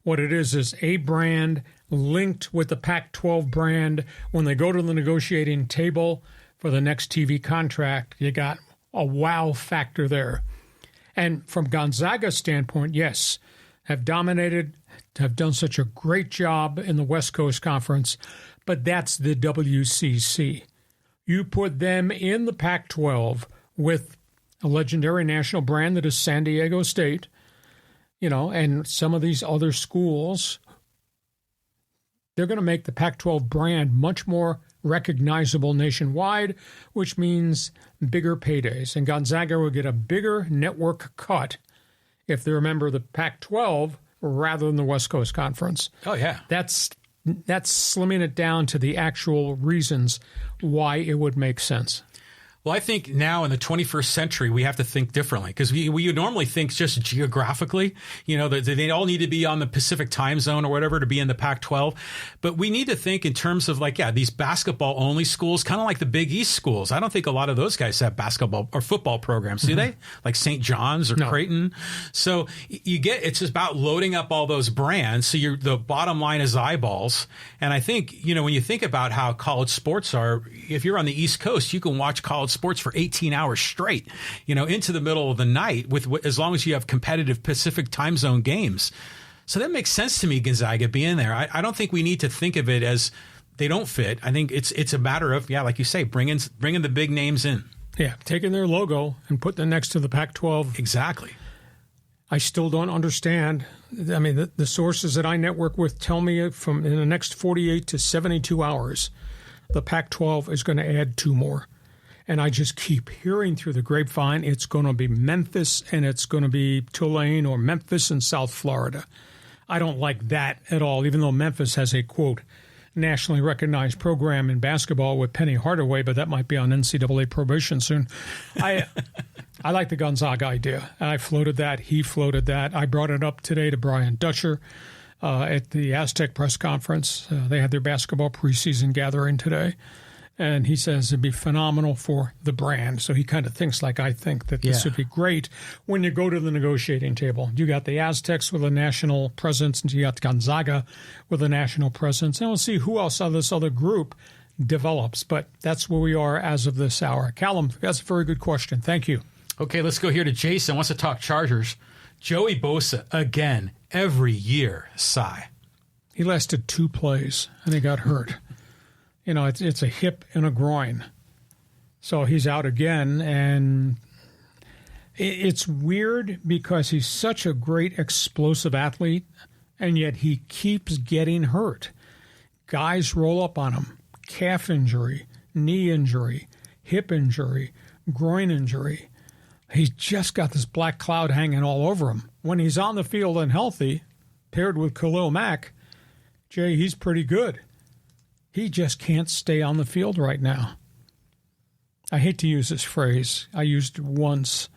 What it is a brand linked with the Pac-12 brand. When they go to the negotiating table for the next TV contract, you got a wow factor there. And from Gonzaga's standpoint, yes, have dominated, have done such a great job in the West Coast Conference, but that's the WCC. You put them in the Pac-12 with a legendary national brand that is San Diego State, and some of these other schools, they're going to make the Pac-12 brand much more recognizable nationwide, which means bigger paydays. And Gonzaga will get a bigger network cut if they're a member of the Pac-12 rather than the West Coast Conference. Oh, yeah. That's slimming it down to the actual reasons why it would make sense. Well, I think now in the 21st century, we have to think differently because we normally think just geographically, that they all need to be on the Pacific time zone or whatever to be in the Pac-12. But we need to think in terms of these basketball only schools, kind of like the Big East schools. I don't think a lot of those guys have basketball or football programs, do they? Like St. John's or Creighton. So it's just about loading up all those brands. So the bottom line is eyeballs. And I think, when you think about how college sports are, if you're on the East Coast, you can watch college sports for 18 hours straight, into the middle of the night as long as you have competitive Pacific time zone games. So that makes sense to me, Gonzaga being there. I don't think we need to think of it as they don't fit. I think it's a matter of, like you say, bringing the big names in. Yeah, taking their logo and putting it next to the Pac-12. Exactly. I still don't understand. I mean, the sources that I network with tell me from in the next 48 to 72 hours, the Pac-12 is going to add 2 more. And I just keep hearing through the grapevine it's going to be Memphis and it's going to be Tulane or Memphis in South Florida. I don't like that at all, even though Memphis has a, quote, nationally recognized program in basketball with Penny Hardaway, but that might be on NCAA probation soon. I like the Gonzaga idea. I floated that. He floated that. I brought it up today to Brian Dutcher at the Aztec press conference. They had their basketball preseason gathering today. And he says it'd be phenomenal for the brand. So he kind of thinks like I think, that this would be great when you go to the negotiating table. You got the Aztecs with a national presence, and you got Gonzaga with a national presence. And we'll see who else out of this other group develops. But that's where we are as of this hour. Callum, that's a very good question. Thank you. Okay, let's go here to Jason. Wants to talk Chargers. Joey Bosa, again, every year, sigh. He lasted 2 plays, and he got hurt. It's a hip and a groin. So he's out again, and it's weird because he's such a great explosive athlete, and yet he keeps getting hurt. Guys roll up on him. Calf injury, knee injury, hip injury, groin injury. He's just got this black cloud hanging all over him. When he's on the field and healthy, paired with Khalil Mack, Jay, he's pretty good. He just can't stay on the field right now. I hate to use this phrase. I used it once,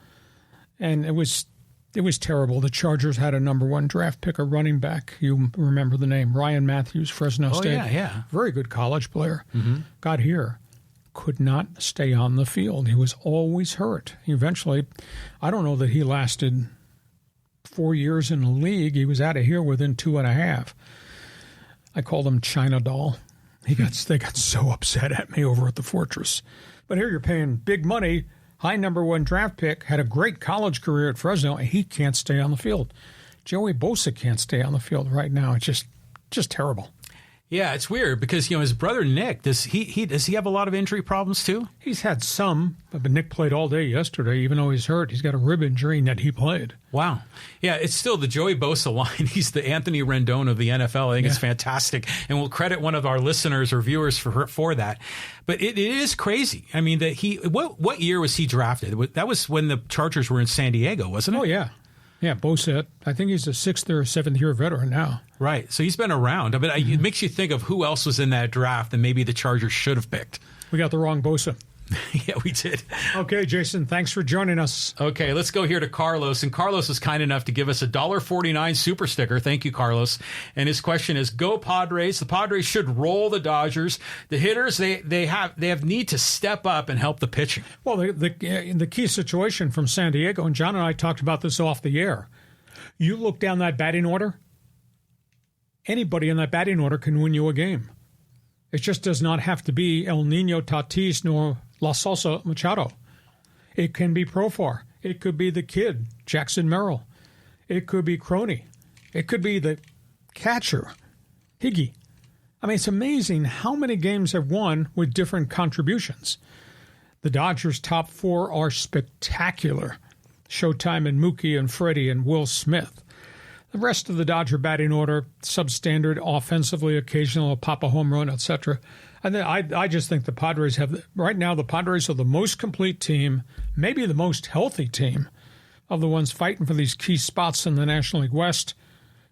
and it was terrible. The Chargers had a number 1 draft pick, a running back. You remember the name, Ryan Matthews, Fresno State. Yeah. Very good college player. Got here, could not stay on the field. He was always hurt. Eventually, I don't know that he lasted 4 years in the league. He was out of here within 2.5. I called him China Doll. They got so upset at me over at the Fortress. But here you're paying big money, high number 1 draft pick, had a great college career at Fresno, and he can't stay on the field. Joey Bosa can't stay on the field right now. It's just terrible. Yeah, it's weird because, his brother Nick, does he have a lot of injury problems too? He's had some, but Nick played all day yesterday, even though he's hurt. He's got a rib injury, and that he played. Wow. Yeah, it's still the Joey Bosa line. He's the Anthony Rendon of the NFL. I think it's fantastic. And we'll credit one of our listeners or viewers for that. But it is crazy. I mean, that what year was he drafted? That was when the Chargers were in San Diego, wasn't it? Oh, yeah. Yeah, Bosa. I think he's a 6th or 7th year veteran now. Right. So he's been around. But it makes you think of who else was in that draft that maybe the Chargers should have picked. We got the wrong Bosa. Yeah, we did. Okay, Jason, thanks for joining us. Okay, let's go here to Carlos. And Carlos was kind enough to give us a $1.49 super sticker. Thank you, Carlos. And his question is, go Padres. The Padres should roll the Dodgers. The hitters, they have need to step up and help the pitching. Well, the key situation from San Diego, and John and I talked about this off the air. You look down that batting order, anybody in that batting order can win you a game. It just does not have to be El Nino Tatis nor La Salsa Machado. It can be Profar. It could be the kid, Jackson Merrill. It could be Crony. It could be the catcher, Higgy. I mean, it's amazing how many games have won with different contributions. The Dodgers' top 4 are spectacular. Showtime and Mookie and Freddie and Will Smith. The rest of the Dodger batting order, substandard, offensively, occasional pop a home run, etc. And then I just think the Padres have, right now, the Padres are the most complete team, maybe the most healthy team of the ones fighting for these key spots in the National League West.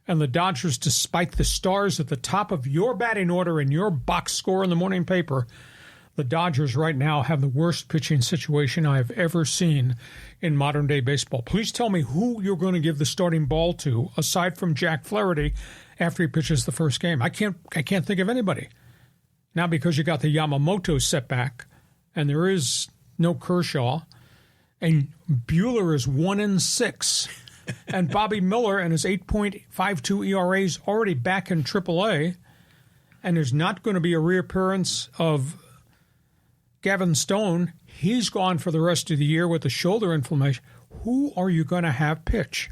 And the Dodgers, despite the stars at the top of your batting order and your box score in the morning paper, the Dodgers right now have the worst pitching situation I have ever seen in modern-day baseball. Please tell me who you're going to give the starting ball to, aside from Jack Flaherty, after he pitches the first game. I can't think of anybody. Now, because you got the Yamamoto setback, and there is no Kershaw, and Buehler is 1-6, and Bobby Miller and his 8.52 ERA is already back in AAA, and there's not going to be a reappearance of Gavin Stone. He's gone for the rest of the year with the shoulder inflammation. Who are you going to have pitch?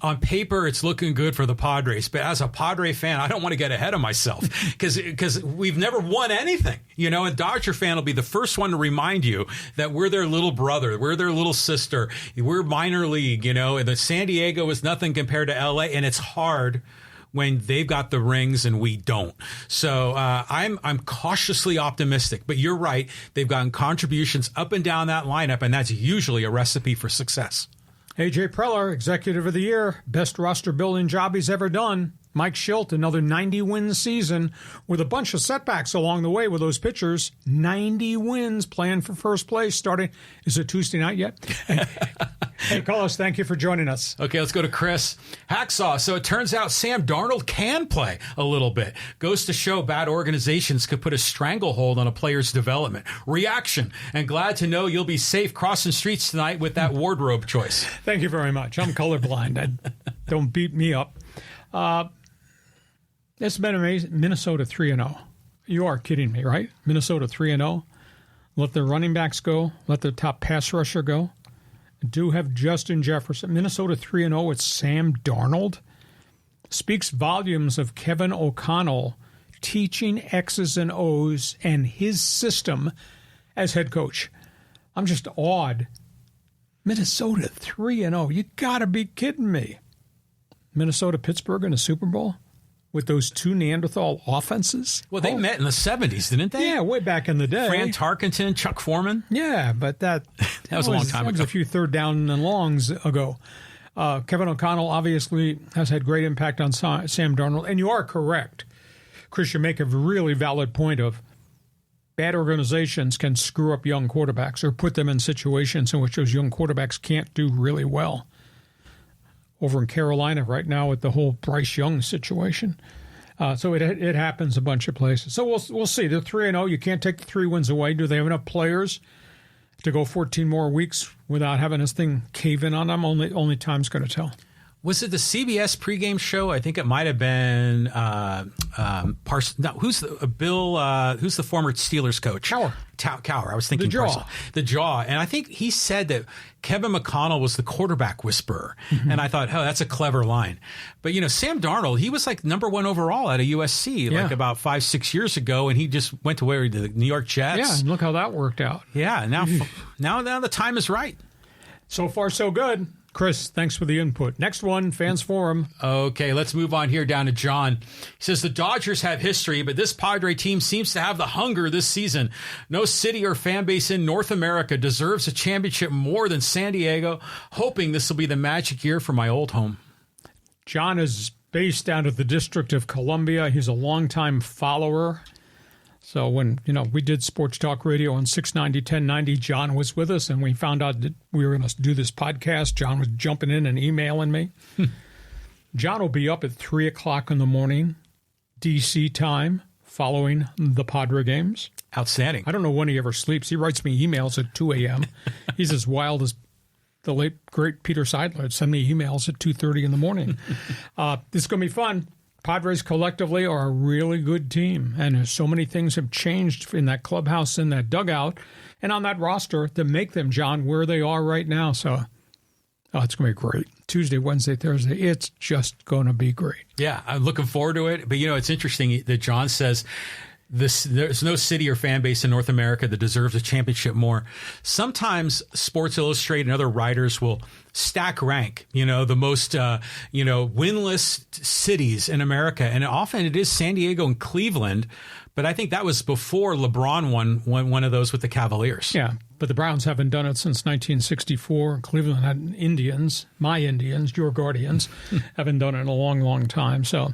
On paper, it's looking good for the Padres. But as a Padre fan, I don't want to get ahead of myself because we've never won anything. A Dodger fan will be the first one to remind you that we're their little brother. We're their little sister. We're minor league, and the San Diego is nothing compared to L.A., and it's hard when they've got the rings and we don't. So I'm cautiously optimistic. But you're right. They've gotten contributions up and down that lineup, and that's usually a recipe for success. A.J. Preller, Executive of the Year, best roster building job he's ever done. Mike Schilt, another 90-win season with a bunch of setbacks along the way with those pitchers. 90 wins, playing for first place, starting. Is it Tuesday night yet? Hey, Carlos, thank you for joining us. Okay, let's go to Chris. Hacksaw. So it turns out Sam Darnold can play a little bit. Goes to show bad organizations could put a stranglehold on a player's development. Reaction. And glad to know you'll be safe crossing streets tonight with that wardrobe choice. Thank you very much. I'm colorblind. Don't beat me up. It's been amazing. Minnesota 3-0. You are kidding me, right? Minnesota 3-0. Let the running backs go. Let the top pass rusher go. Do have Justin Jefferson. Minnesota 3-0 with Sam Darnold. Speaks volumes of Kevin O'Connell teaching X's and O's and his system as head coach. I'm just awed. Minnesota 3-0. You got to be kidding me. Minnesota-Pittsburgh in a Super Bowl with those two Neanderthal offenses? Well, they met in the 70s, didn't they? Yeah, way back in the day. Fran Tarkenton, Chuck Foreman. Yeah, but that was a long time ago. That was a few third down and longs ago. Kevin O'Connell obviously has had great impact on Sam Darnold. And you are correct, Chris, you make a really valid point of bad organizations can screw up young quarterbacks or put them in situations in which those young quarterbacks can't do really well. Over in Carolina right now with the whole Bryce Young situation. So it happens a bunch of places. So we'll see. They're 3-0. You can't take the 3 wins away. Do they have enough players to go 14 more weeks without having this thing cave in on them? Only time's going to tell. Was it the CBS pregame show? I think it might have been Parsons. No, who's the former Steelers coach? Cowher. I was thinking the Jaw. And I think he said that Kevin McConnell was the quarterback whisperer. Mm-hmm. And I thought, oh, that's a clever line. But, Sam Darnold, he was like number 1 overall at a USC like about 5-6 years ago. And he just went to the New York Jets. Yeah, and look how that worked out. Yeah, now the time is right. So far, so good. Chris, thanks for the input. Next one, Fans Forum. Okay, let's move on here down to John. He says, the Dodgers have history, but this Padre team seems to have the hunger this season. No city or fan base in North America deserves a championship more than San Diego. Hoping this will be the magic year for my old home. John is based out of the District of Columbia. He's a longtime follower. So when, we did Sports Talk Radio on 690, 1090, John was with us, and we found out that we were going to do this podcast. John was jumping in and emailing me. John will be up at 3 o'clock in the morning, D.C. time, following the Padre games. Outstanding. I don't know when he ever sleeps. He writes me emails at 2 a.m. He's as wild as the late, great Peter Seidler. Send me emails at 2:30 in the morning. This is going to be fun. Padres collectively are a really good team, and so many things have changed in that clubhouse, in that dugout, and on that roster that make them, John, where they are right now. So it's going to be great. Tuesday, Wednesday, Thursday, it's just going to be great. Yeah, I'm looking forward to it. But, it's interesting that John says there's no city or fan base in North America that deserves a championship more. Sometimes Sports Illustrated and other writers will stack rank, the most, winless cities in America. And often it is San Diego and Cleveland. But I think that was before LeBron won one of those with the Cavaliers. Yeah, but the Browns haven't done it since 1964. Cleveland had Indians, my Indians, your Guardians, haven't done it in a long, long time. So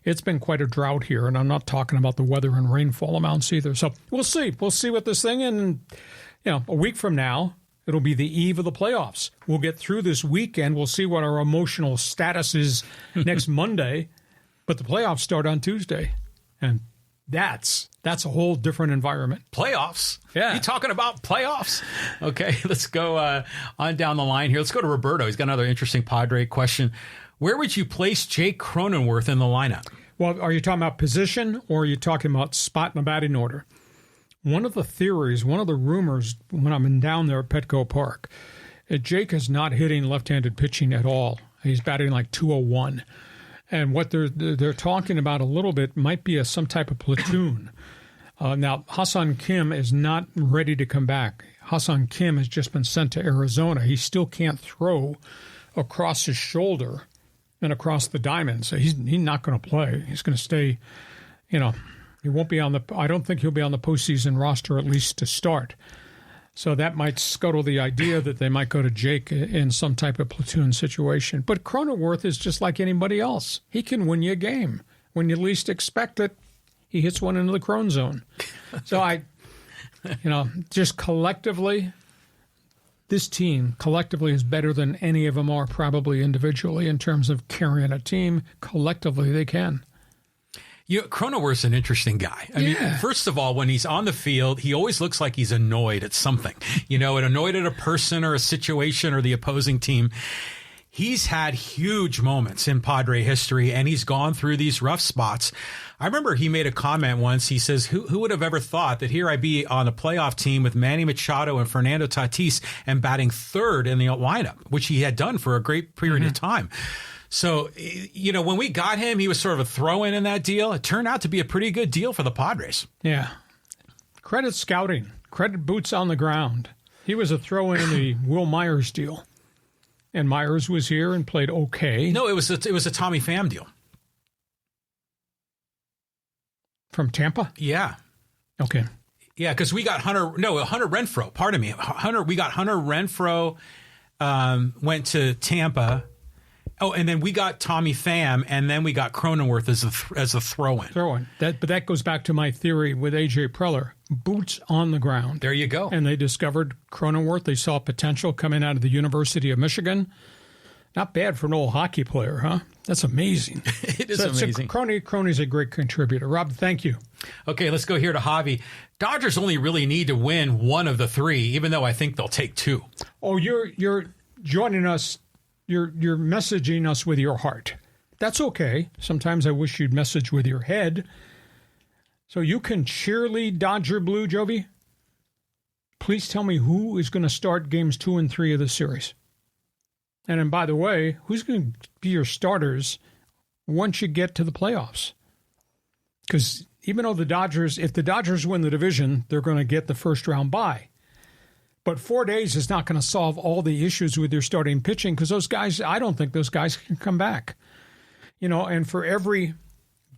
it's been quite a drought here, and I'm not talking about the weather and rainfall amounts either. So we'll see. We'll see what this thing, and a week from now, it'll be the eve of the playoffs. We'll get through this weekend. We'll see what our emotional status is next Monday, but the playoffs start on Tuesday, and that's a whole different environment. Playoffs? Yeah. You talking about playoffs? Okay, let's go on down the line here. Let's go to Roberto. He's got another interesting Padre question. Where would you place Jake Cronenworth in the lineup? Well, are you talking about position, or are you talking about spot in the batting order? One of the theories, one of the rumors when I'm down there at Petco Park, Jake is not hitting left-handed pitching at all. He's batting like 201. And what they're talking about a little bit might be some type of platoon. Now, Hassan Kim is not ready to come back. Hassan Kim has just been sent to Arizona. He still can't throw across his shoulder and across the diamond. So he's not going to play. He's going to stay, he won't be I don't think he'll be on the postseason roster, at least to start. So that might scuttle the idea that they might go to Jake in some type of platoon situation. But Cronenworth is just like anybody else. He can win you a game. When you least expect it, he hits one into the Crone zone. So just collectively, this team collectively is better than any of them are probably individually in terms of carrying a team. Collectively, they can. Cronenworth's an interesting guy. I mean, first of all, when he's on the field, he always looks like he's annoyed at something, and annoyed at a person or a situation or the opposing team. He's had huge moments in Padre history, and he's gone through these rough spots. I remember he made a comment once. He says, who would have ever thought that here I'd be on a playoff team with Manny Machado and Fernando Tatis and batting third in the lineup, which he had done for a great period of time. So, when we got him, he was sort of a throw-in that deal. It turned out to be a pretty good deal for the Padres. Yeah. Credit scouting. Credit boots on the ground. He was a throw-in in the Will Myers deal. And Myers was here and played okay. No, it was a Tommy Pham deal. From Tampa? Yeah. Okay. Yeah, because we got Hunter Renfroe. Pardon me. We got Hunter Renfroe, went to Tampa. Oh, and then we got Tommy Pham, and then we got Cronenworth as a throw-in. Throw-in. But that goes back to my theory with A.J. Preller. Boots on the ground. There you go. And they discovered Cronenworth. They saw potential coming out of the University of Michigan. Not bad for an old hockey player, huh? That's amazing. It is amazing. Crony's a great contributor. Rob, thank you. Okay, let's go here to Javi. Dodgers only really need to win one of the three, even though I think they'll take two. Oh, you're joining us you're messaging us with your heart. That's okay. Sometimes I wish you'd message with your head. So you can cheerlead Dodger Blue, Jovi. Please tell me who is going to start games 2 and 3 of the series. And then, by the way, who's going to be your starters once you get to the playoffs? Because even though if the Dodgers win the division, they're going to get the first round bye. But 4 days is not going to solve all the issues with your starting pitching because those guys, I don't think those guys can come back. And for every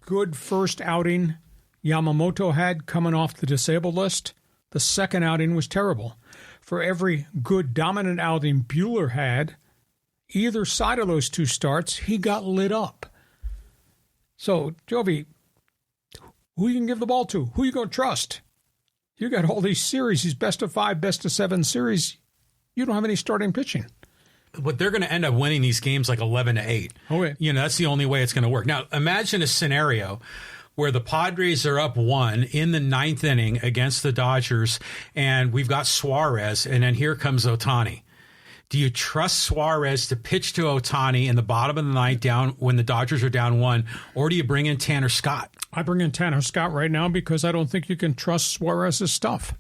good first outing Yamamoto had coming off the disabled list, the second outing was terrible. For every good dominant outing Buehler had, either side of those two starts, he got lit up. So, Jovi, who you can give the ball to? Who you going to trust? You got all these series, these best of 5, best of 7 series. You don't have any starting pitching. But they're going to end up winning these games like 11-8. Okay. That's the only way it's going to work. Now, imagine a scenario where the Padres are up 1 in the 9th inning against the Dodgers, and we've got Suarez, and then here comes Ohtani. Do you trust Suarez to pitch to Ohtani in the bottom of the 9th down when the Dodgers are down 1, or do you bring in Tanner Scott? I bring in Tanner Scott right now because I don't think you can trust Suarez's stuff.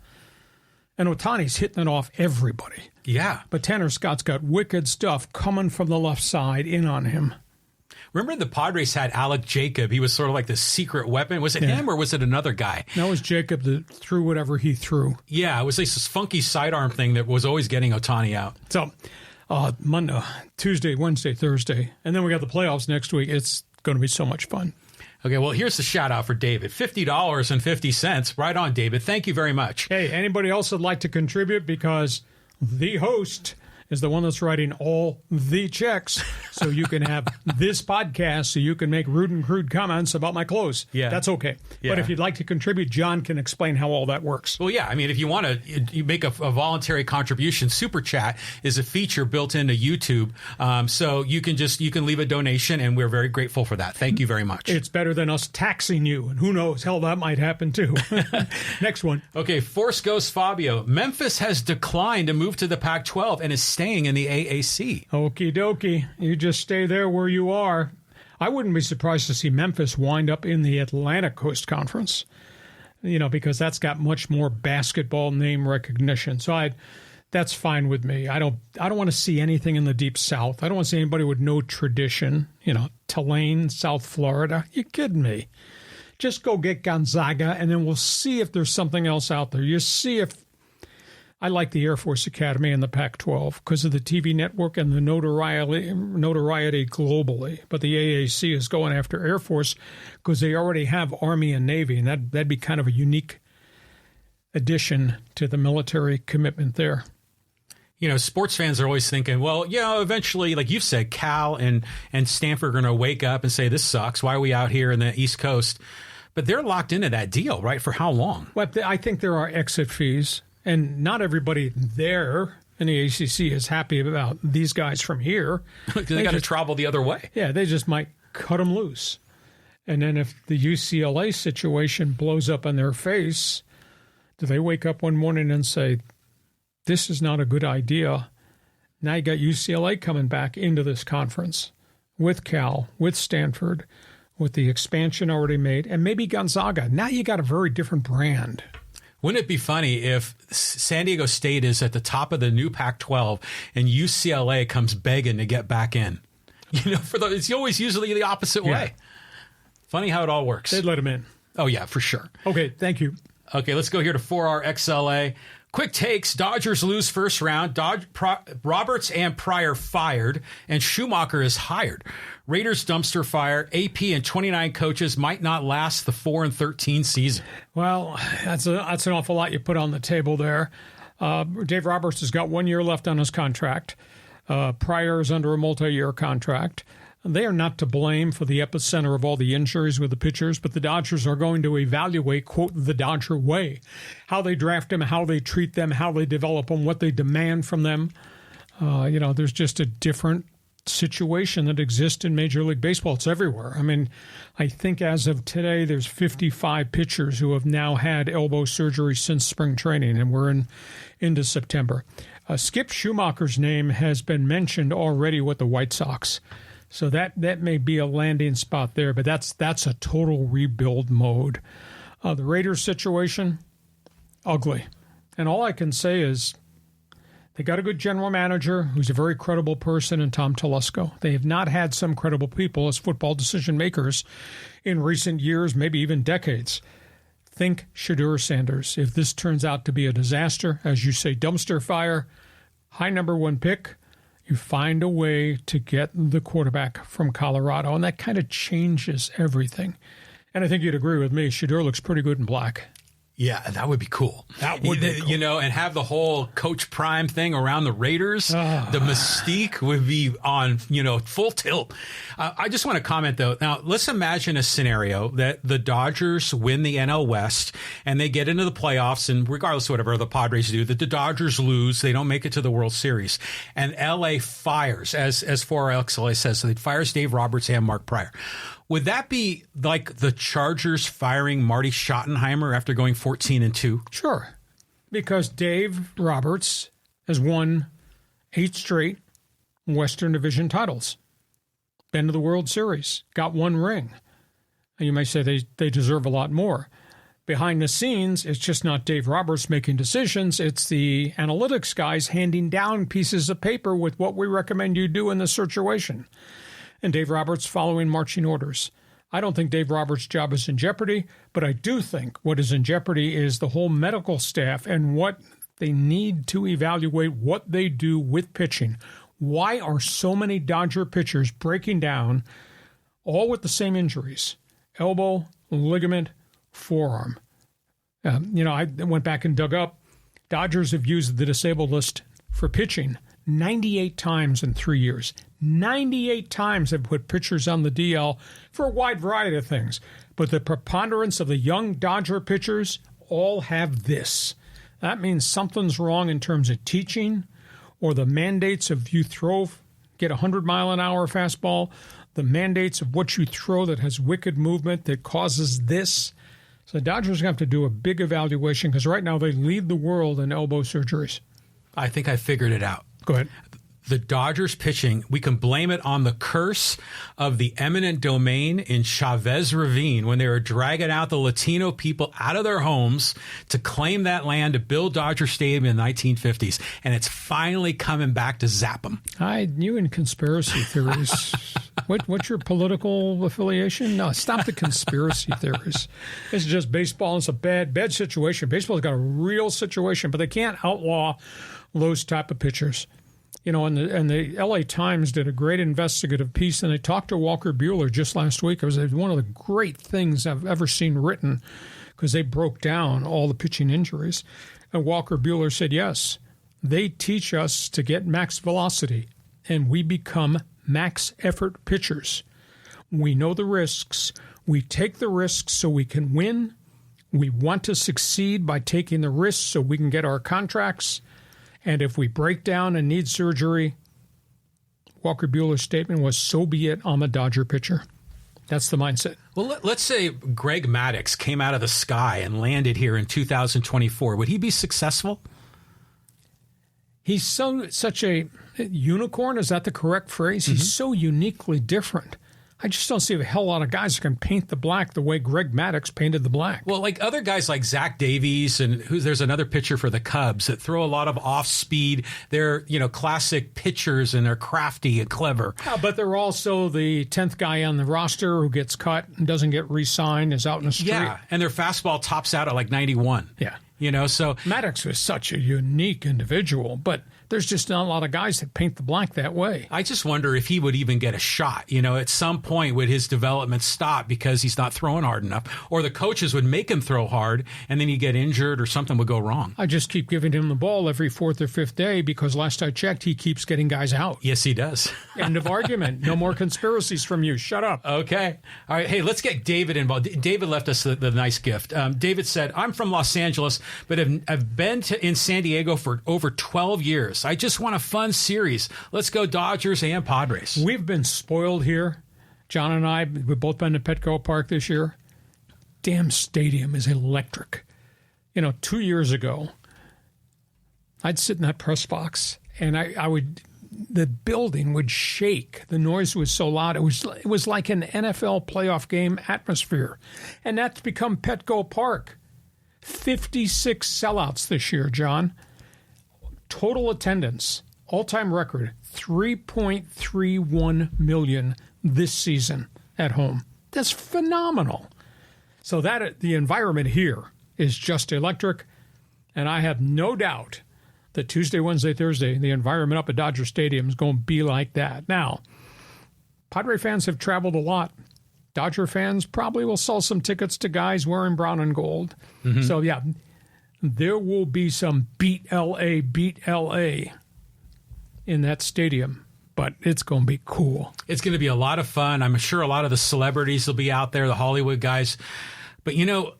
And Ohtani's hitting it off everybody. Yeah. But Tanner Scott's got wicked stuff coming from the left side in on him. Remember the Padres had Alec Jacob. He was sort of like the secret weapon. Was it him or was it another guy? That was Jacob that threw whatever he threw. Yeah, it was like this funky sidearm thing that was always getting Ohtani out. So Monday, Tuesday, Wednesday, Thursday, and then we got the playoffs next week. It's going to be so much fun. Okay, well, here's the shout out for David. $50.50. Right on, David. Thank you very much. Hey, anybody else would like to contribute because the host is the one that's writing all the checks, so you can have this podcast, so you can make rude and crude comments about my clothes. Yeah. That's okay. Yeah. But if you'd like to contribute, John can explain how all that works. Well, yeah, I mean, if you want to you make a voluntary contribution, Super Chat is a feature built into YouTube, so you can leave a donation, and we're very grateful for that. Thank you very much. It's better than us taxing you, and who knows, hell, that might happen too. Next one. Okay, Force Ghost Fabio. Memphis has declined to move to the Pac-12 and is staying in the AAC. Okie dokie. You just stay there where you are. I wouldn't be surprised to see Memphis wind up in the Atlantic Coast Conference, because that's got much more basketball name recognition. So that's fine with me. I don't want to see anything in the Deep South. I don't want to see anybody with no tradition. Tulane, South Florida. You kidding me? Just go get Gonzaga, and then we'll see if there's something else out there. You see if I like the Air Force Academy and the Pac-12 because of the TV network and the notoriety globally. But the AAC is going after Air Force because they already have Army and Navy, and that'd be kind of a unique addition to the military commitment there. Sports fans are always thinking, well, eventually, like you've said, Cal and Stanford are going to wake up and say, this sucks. Why are we out here in the East Coast? But they're locked into that deal, right? For how long? Well, I think there are exit fees. And not everybody there in the ACC is happy about these guys from here. They got to travel the other way. Yeah, they just might cut them loose. And then if the UCLA situation blows up in their face, do they wake up one morning and say, this is not a good idea? Now you got UCLA coming back into this conference with Cal, with Stanford, with the expansion already made, and maybe Gonzaga. Now you got a very different brand. Wouldn't it be funny if San Diego State is at the top of the new Pac-12 and UCLA comes begging to get back in? It's always usually the opposite way. Funny how it all works. They'd let them in. Oh, yeah, for sure. Okay, thank you. Okay, let's go here to 4RXLA. Quick takes. Dodgers lose first round. Roberts and Pryor fired, and Schumacher is hired. Raiders dumpster fire. AP and 29 coaches might not last the 4-13 season. Well, that's an awful lot you put on the table there. Dave Roberts has got 1 year left on his contract. Pryor is under a multi-year contract. They are not to blame for the epicenter of all the injuries with the pitchers, but the Dodgers are going to evaluate, quote, the Dodger way, how they draft them, how they treat them, how they develop them, what they demand from them. There's just a different situation that exists in Major League Baseball. It's everywhere. I mean, I think as of today, there's 55 pitchers who have now had elbow surgery since spring training, and we're into September. Skip Schumacher's name has been mentioned already with the White Sox. So that may be a landing spot there, but that's a total rebuild mode. The Raiders situation, ugly. And all I can say is they got a good general manager who's a very credible person in Tom Telesco. They have not had some credible people as football decision makers in recent years, maybe even decades. Think Shedeur Sanders. If this turns out to be a disaster, as you say, dumpster fire, high number 1 pick, you find a way to get the quarterback from Colorado, and that kind of changes everything. And I think you'd agree with me, Shedeur looks pretty good in black. Yeah, that would be cool. That would be cool. You know, and have the whole Coach Prime thing around the Raiders. The mystique would be on, full tilt. I just want to comment, though. Now, let's imagine a scenario that the Dodgers win the NL West and they get into the playoffs, and regardless of whatever the Padres do, that the Dodgers lose. They don't make it to the World Series. And L.A. fires, as 4XLA says, so it fires Dave Roberts and Mark Pryor. Would that be like the Chargers firing Marty Schottenheimer after going 14-2? Sure, because Dave Roberts has won 8 straight Western Division titles, been to the World Series, got 1 ring. You may say they deserve a lot more. Behind the scenes, it's just not Dave Roberts making decisions. It's the analytics guys handing down pieces of paper with what we recommend you do in this situation. And Dave Roberts following marching orders. I don't think Dave Roberts' job is in jeopardy, but I do think what is in jeopardy is the whole medical staff and what they need to evaluate what they do with pitching. Why are so many Dodger pitchers breaking down, all with the same injuries? Elbow, ligament, forearm. I went back and dug up. Dodgers have used the disabled list for pitching 98 times in 3 years. 98 times have put pitchers on the DL for a wide variety of things. But the preponderance of the young Dodger pitchers all have this. That means something's wrong in terms of teaching or the mandates of you get a 100-mile-an-hour fastball, the mandates of what you throw that has wicked movement that causes this. So the Dodgers are going to have to do a big evaluation because right now they lead the world in elbow surgeries. I think I figured it out. Go ahead. The Dodgers pitching, we can blame it on the curse of the eminent domain in Chavez Ravine when they were dragging out the Latino people out of their homes to claim that land to build Dodger Stadium in the 1950s. And it's finally coming back to zap them. You and conspiracy theories. What's your political affiliation? No, stop the conspiracy theories. This is just baseball. It's a bad situation. Baseball's got a real situation, but they can't outlaw those type of pitchers. And the L.A. Times did a great investigative piece, and they talked to Walker Buehler just last week. It was one of the great things I've ever seen written because they broke down all the pitching injuries. And Walker Buehler said, yes, they teach us to get max velocity, and we become max effort pitchers. We know the risks. We take the risks so we can win. We want to succeed by taking the risks so we can get our contracts. And if we break down and need surgery, Walker Buehler's statement was, so be it, I'm a Dodger pitcher. That's the mindset. Well, let's say Greg Maddux came out of the sky and landed here in 2024. Would he be successful? He's such a unicorn. Is that the correct phrase? Mm-hmm. He's so uniquely different. I just don't see a hell lot of guys who can paint the black the way Greg Maddux painted the black. Well, like other guys like Zach Davies and there's another pitcher for the Cubs that throw a lot of off speed. They're, classic pitchers and they're crafty and clever. Yeah, but they're also the 10th guy on the roster who gets cut and doesn't get re-signed, is out in the street. Yeah, and their fastball tops out at like 91. Yeah. So Maddux was such a unique individual, but there's just not a lot of guys that paint the black that way. I just wonder if he would even get a shot. At some point would his development stop because he's not throwing hard enough, or the coaches would make him throw hard and then he'd get injured or something would go wrong. I just keep giving him the ball every 4th or 5th day because last I checked, he keeps getting guys out. Yes, he does. End of argument. No more conspiracies from you. Shut up. Okay. All right. Hey, let's get David involved. David left us the nice gift. David said, I'm from Los Angeles, but I've been in San Diego for over 12 years. I just want a fun series. Let's go Dodgers and Padres. We've been spoiled here. John and I, we've both been to Petco Park this year. Damn stadium is electric. 2 years ago, I'd sit in that press box, and I would. The building would shake. The noise was so loud. It was like an NFL playoff game atmosphere, and that's become Petco Park. 56 sellouts this year, John. Total attendance, all-time record, 3.31 million this season at home. That's phenomenal. So that the environment here is just electric, and I have no doubt that Tuesday, Wednesday, Thursday, the environment up at Dodger Stadium is going to be like that. Now, Padre fans have traveled a lot. Dodger fans probably will sell some tickets to guys wearing brown and gold. Mm-hmm. So, yeah, there will be some beat LA in that stadium, but it's going to be cool. It's going to be a lot of fun. I'm sure a lot of the celebrities will be out there, the Hollywood guys. But, you know,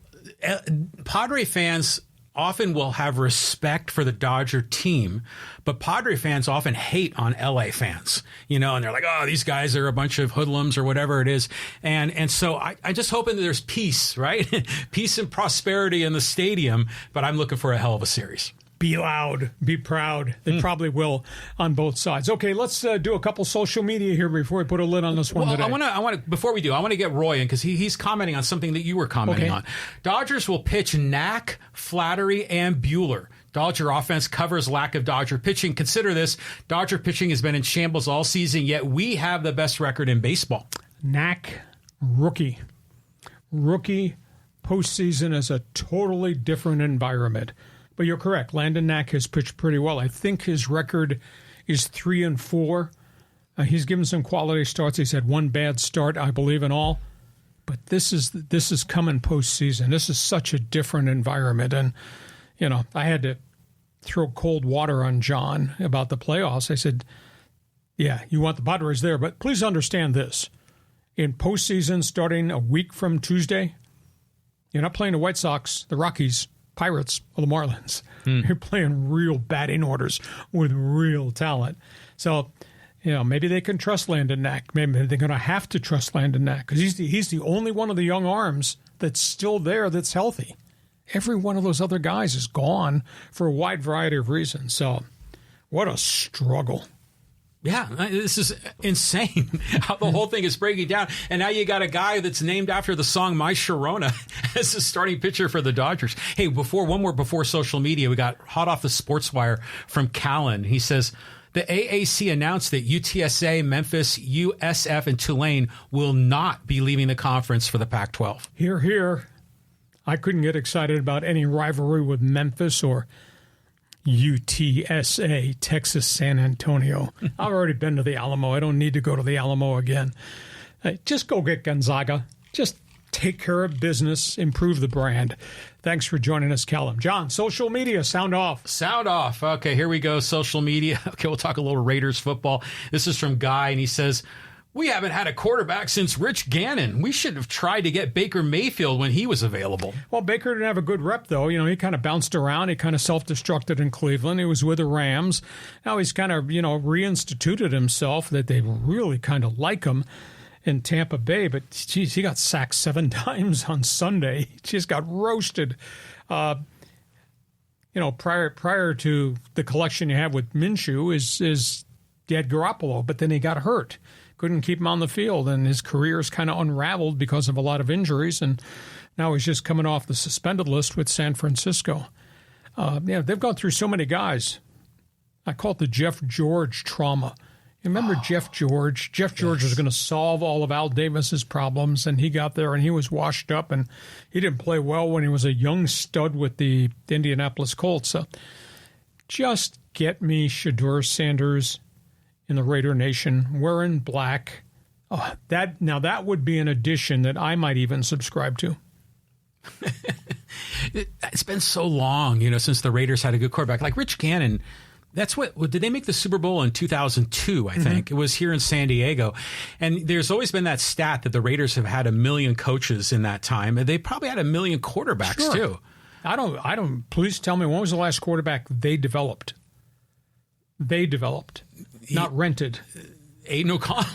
Padre fans often will have respect for the Dodger team, but Padre fans often hate on LA fans, you know, and they're like, oh, these guys are a bunch of hoodlums or whatever it is. And so I just hoping that there's peace, right? Peace and prosperity in the stadium, but I'm looking for a hell of a series. Be loud, be proud. They probably will on both sides. Okay, let's do a couple social media here before we put a lid on this one today. I want to. Before we do, I want to get Roy in because he's commenting on something that you were commenting on. Dodgers will pitch Knack, Flattery, and Buehler. Dodger offense covers lack of Dodger pitching. Consider this: Dodger pitching has been in shambles all season, yet we have the best record in baseball. Knack, rookie postseason is a totally different environment. But you're correct. Landon Knack has pitched pretty well. I think his record is 3-4. He's given some quality starts. He's had one bad start, I believe, in all. But this is coming postseason. This is such a different environment. And, you know, I had to throw cold water on John about the playoffs. I said, yeah, you want the Padres there, but please understand this. In postseason, starting a week from Tuesday, you're not playing the White Sox, the Rockies, Pirates, or the Marlins. You're playing real batting orders with real talent. So, you know, maybe they can trust Landon Knack. Maybe they're going to have to trust Landon Knack because he's the only one of the young arms that's still there that's healthy. Every one of those other guys is gone for a wide variety of reasons. So, what a struggle. Yeah, this is insane how the whole thing is breaking down. And now you got a guy that's named after the song My Sharona as the starting pitcher for the Dodgers. Hey, before social media, we got hot off the sports wire from Callan. He says, the AAC announced that UTSA, Memphis, USF, and Tulane will not be leaving the conference for the Pac-12. Hear, hear. I couldn't get excited about any rivalry with Memphis or UTSA, Texas San Antonio. I've already been to the Alamo. I don't need to go to the Alamo again. Just go get Gonzaga. Just take care of business, improve the brand. Thanks for joining us, Callum. John, social media, sound off. Sound off. Okay, here we go, social media. Okay, we'll talk a little Raiders football. This is from Guy, and he says, we haven't had a quarterback since Rich Gannon. We should have tried to get Baker Mayfield when he was available. Well, Baker didn't have a good rep, though. You know, he kind of bounced around. He kind of self-destructed in Cleveland. He was with the Rams. Now he's kind of, reinstituted himself that they really kind of like him in Tampa Bay. But, geez, he got sacked 7 times on Sunday. He just got roasted. Prior to the collection you have with Minshew is you had Garoppolo, but then he got hurt. Couldn't keep him on the field, and his career is kind of unraveled because of a lot of injuries, and now he's just coming off the suspended list with San Francisco. They've gone through so many guys. I call it the Jeff George trauma. You remember Jeff George? Jeff George was going to solve all of Al Davis's problems, and he got there, and he was washed up, and he didn't play well when he was a young stud with the Indianapolis Colts. So just get me Shedeur Sanders in the Raider Nation, wearing black. Oh, that would be an addition that I might even subscribe to. It's been so long, since the Raiders had a good quarterback. Like Rich Gannon, that's what did they make the Super Bowl in 2002, I think. It was here in San Diego. And there's always been that stat that the Raiders have had 1 million coaches in that time. They probably had 1 million quarterbacks, too. I don't, please tell me, when was the last quarterback they developed? Not rented. Aiden O'Connell.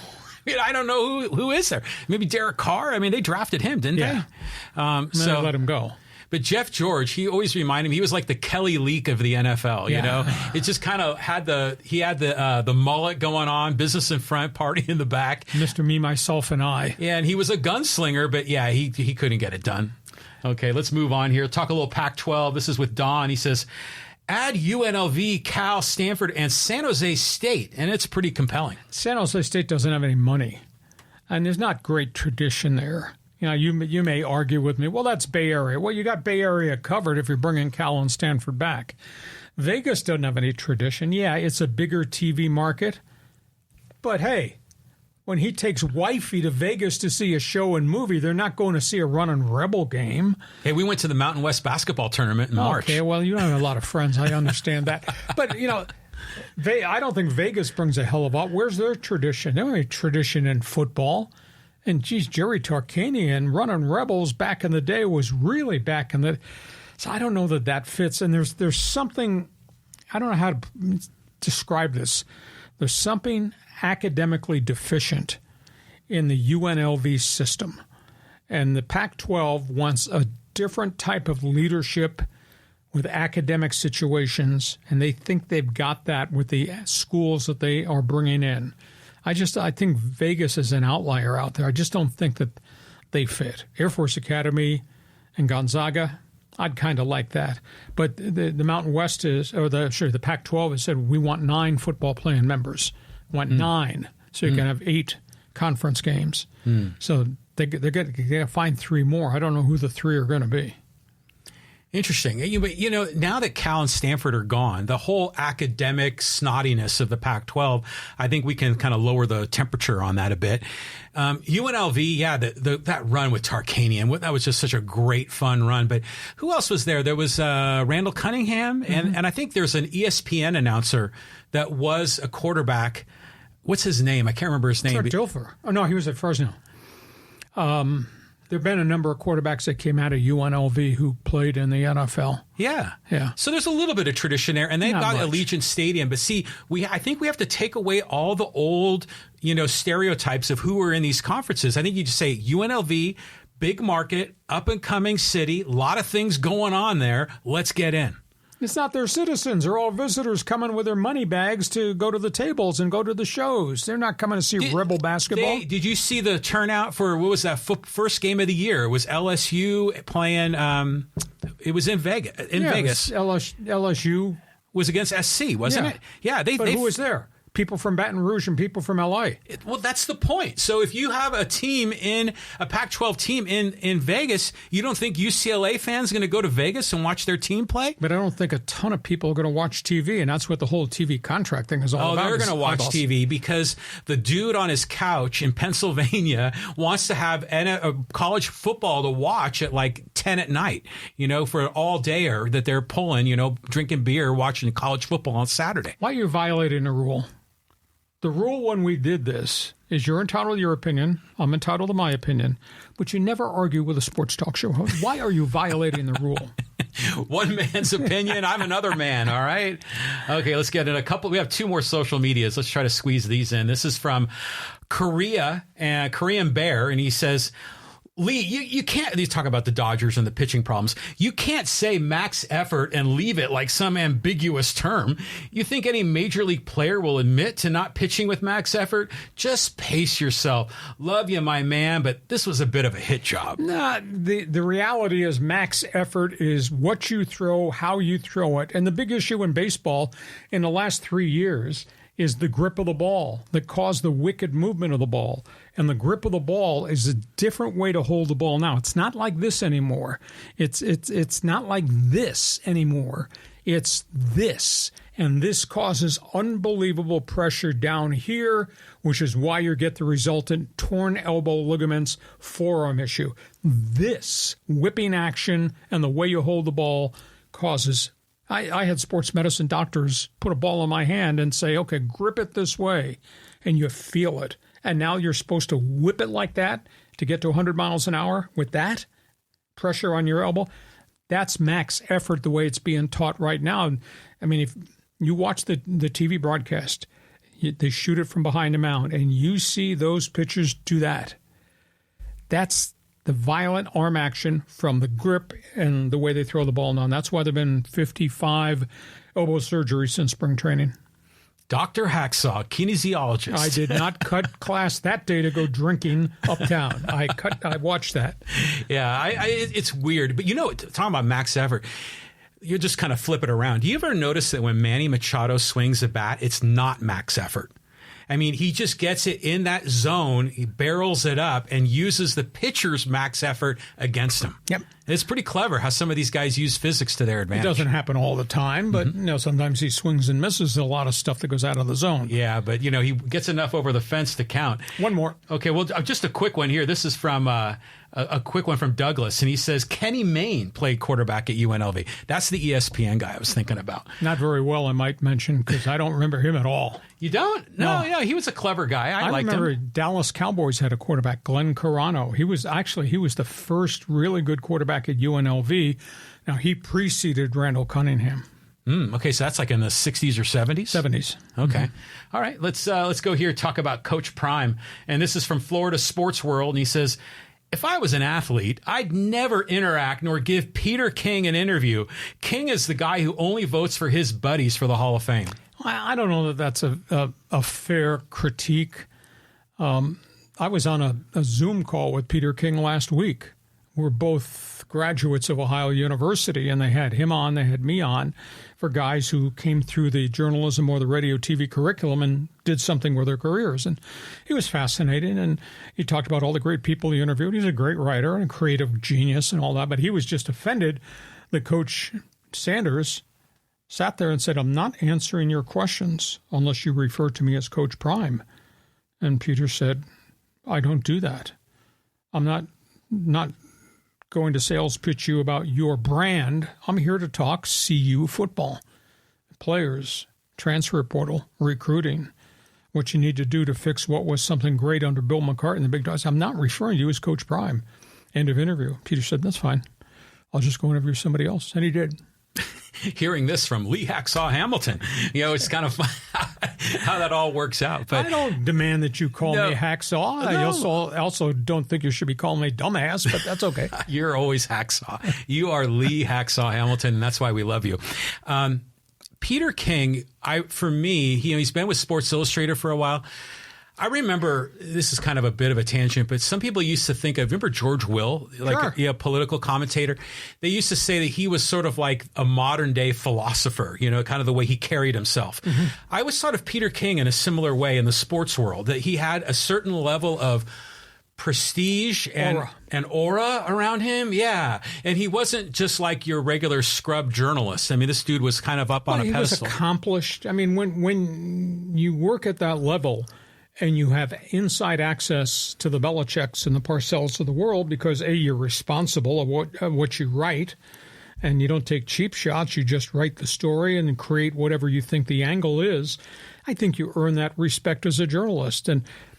I don't know who is there. Maybe Derek Carr. They drafted him, didn't they? So let him go. But Jeff George, he always reminded me, he was like the Kelly Leak of the NFL, you know? It just kind of had the mullet going on, business in front, party in the back. Mr. Me, Myself, and I. Yeah, and he was a gunslinger, but yeah, he couldn't get it done. Okay, let's move on here. Talk a little Pac-12. This is with Don. He says, add UNLV, Cal, Stanford, and San Jose State, and it's pretty compelling. San Jose State doesn't have any money, and there's not great tradition there. You know, you may argue with me, well, that's Bay Area. Well, you got Bay Area covered if you're bringing Cal and Stanford back. Vegas doesn't have any tradition. Yeah, it's a bigger TV market, but hey, when he takes wifey to Vegas to see a show and movie, they're not going to see a running Rebel game. Hey, we went to the Mountain West basketball tournament in March. Okay, well, you don't have a lot of friends. I understand that. But, you know, I don't think Vegas brings a hell of a lot. Where's their tradition? They don't have any tradition in football. And, geez, Jerry Tarkanian running Rebels back in the day was really back in the – so I don't know that fits. And there's something – I don't know how to describe this. There's something – academically deficient in the UNLV system. And the Pac-12 wants a different type of leadership with academic situations, and they think they've got that with the schools that they are bringing in. I think Vegas is an outlier out there. I just don't think that they fit. Air Force Academy and Gonzaga, I'd kind of like that. But the Mountain West the Pac-12 has said we want 9 football playing members. Want 9, so you can have 8 conference games. So they're going to find 3 more. I don't know who the 3 are going to be. Interesting. You know, now that Cal and Stanford are gone, the whole academic snottiness of the Pac-12, I think we can kind of lower the temperature on that a bit. UNLV, yeah, that run with Tarkanian, that was just such a great, fun run. But who else was there? There was Randall Cunningham, and I think there's an ESPN announcer that was a quarterback. What's his name? I can't remember his name. Dilfer. Oh, no, he was at Fresno. There have been a number of quarterbacks that came out of UNLV who played in the NFL. Yeah. Yeah. So there's a little bit of tradition there. And they've got much. Allegiant Stadium. But see, I think we have to take away all the old, stereotypes of who are in these conferences. I think you just say UNLV, big market, up-and-coming city, a lot of things going on there. Let's get in. It's not their citizens. They're all visitors coming with their money bags to go to the tables and go to the shows. They're not coming to see Rebel basketball. Did you see the turnout for, what was that, first game of the year? It was LSU playing, it was in Vegas. Vegas. LSU was against SC, wasn't it? Yeah. But who was there? People from Baton Rouge and people from L.A. Well, that's the point. So if you have a Pac-12 team in Vegas, you don't think UCLA fans are going to go to Vegas and watch their team play? But I don't think a ton of people are going to watch TV, and that's what the whole TV contract thing is all about. Oh, they're going to watch TV because the dude on his couch in Pennsylvania wants to have a college football to watch at like 10 at night, for an all-dayer that they're pulling, drinking beer, watching college football on Saturday. Why are you violating the rule? The rule when we did this is you're entitled to your opinion, I'm entitled to my opinion, but you never argue with a sports talk show host. Why are you violating the rule? One man's opinion, I'm another man, all right? Okay, let's get in a couple. We have 2 more social medias. Let's try to squeeze these in. This is from Korean Bear, and he says, Lee, you can't, he's talking about the Dodgers and the pitching problems. You can't say max effort and leave it like some ambiguous term. You think any major league player will admit to not pitching with max effort? Just pace yourself. Love you, my man, but this was a bit of a hit job. Nah, the reality is max effort is what you throw, how you throw it. And the big issue in baseball in the last 3 years is the grip of the ball that caused the wicked movement of the ball. And the grip of the ball is a different way to hold the ball now. It's not like this anymore. It's not like this anymore. It's this. And this causes unbelievable pressure down here, which is why you get the resultant torn elbow ligaments, forearm issue. This whipping action and the way you hold the ball causes. I had sports medicine doctors put a ball in my hand and say, okay, grip it this way, and you feel it. And now you're supposed to whip it like that to get to 100 miles an hour with that pressure on your elbow. That's max effort the way it's being taught right now. I mean, if you watch the TV broadcast, they shoot it from behind the mound, and you see those pitchers do that. That's the violent arm action from the grip and the way they throw the ball. Now, that's why there have been 55 elbow surgeries since spring training. Dr. Hacksaw, kinesiologist. I did not cut class that day to go drinking uptown. I watched that. Yeah, it's weird. But, talking about max effort, you just kind of flip it around. Do you ever notice that when Manny Machado swings a bat, it's not max effort? I mean, he just gets it in that zone, he barrels it up, and uses the pitcher's max effort against him. Yep. And it's pretty clever how some of these guys use physics to their advantage. It doesn't happen all the time, but sometimes he swings and misses a lot of stuff that goes out of the zone. Yeah, but, he gets enough over the fence to count. One more. Okay, well, just a quick one here. This is from a quick one from Douglas, and he says, Kenny Mayne played quarterback at UNLV. That's the ESPN guy I was thinking about. Not very well, I might mention, because I don't remember him at all. You don't? No, yeah, he was a clever guy. I liked remember him. Dallas Cowboys had a quarterback, Glenn Carano. He was the first really good quarterback at UNLV. Now, he preceded Randall Cunningham. Okay, so that's like in the 60s or 70s? 70s. Okay. All right, let's go here, talk about Coach Prime. And this is from Florida Sports World, and he says, if I was an athlete, I'd never interact nor give Peter King an interview. King is the guy who only votes for his buddies for the Hall of Fame. I don't know that that's a fair critique. I was on a Zoom call with Peter King last week. We're both graduates of Ohio University, and they had him on, they had me on, for guys who came through the journalism or the radio TV curriculum and did something with their careers. And he was fascinating, and he talked about all the great people he interviewed. He's a great writer and a creative genius and all that, but he was just offended that Coach Sanders sat there and said, I'm not answering your questions unless you refer to me as Coach Prime. And Peter said, I don't do that. I'm not going to sales pitch you about your brand. I'm here to talk CU football, players, transfer portal, recruiting, what you need to do to fix what was something great under Bill McCartney and the Big Dogs. I'm not referring to you as Coach Prime. End of interview. Peter said, that's fine. I'll just go interview somebody else. And he did. Hearing this from Lee Hacksaw Hamilton, it's kind of fun how that all works out. But I don't demand that you call me Hacksaw. I also don't think you should be calling me dumbass, but that's okay. You're always Hacksaw. You are Lee Hacksaw Hamilton, and that's why we love you. Peter King, for me, he's been with Sports Illustrated for a while. I remember, this is kind of a bit of a tangent, but some people used to think of, remember George Will, Sure. Political commentator? They used to say that he was sort of like a modern day philosopher, kind of the way he carried himself. Mm-hmm. I always thought of Peter King in a similar way in the sports world, that he had a certain level of prestige and aura around him. Yeah. And he wasn't just like your regular scrub journalist. I mean, this dude was kind of up on a pedestal. He was accomplished. I mean, when you work at that level, and you have inside access to the Belichicks and the Parcells of the world because, A, you're responsible of what you write, and you don't take cheap shots. You just write the story and create whatever you think the angle is. I think you earn that respect as a journalist.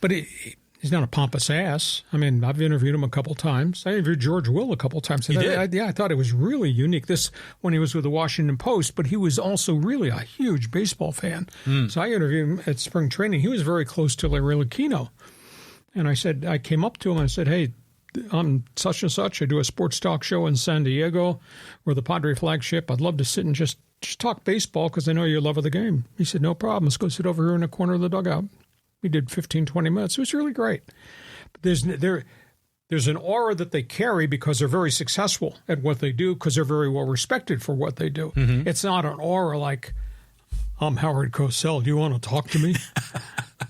But he's not a pompous ass. I mean, I've interviewed him a couple times. I interviewed George Will a couple times. You did? I thought it was really unique. This when he was with the Washington Post, but he was also really a huge baseball fan. So I interviewed him at spring training. He was very close to Larry Lucchino. And I came up to him and I said, hey, I'm such and such. I do a sports talk show in San Diego. We're the Padre flagship. I'd love to sit and just talk baseball because I know your love of the game. He said, no problem. Let's go sit over here in the corner of the dugout. We did 15, 20 minutes. It was really great. But there's an aura that they carry because they're very successful at what they do because they're very well respected for what they do. Mm-hmm. It's not an aura like, I'm Howard Cosell. Do you want to talk to me?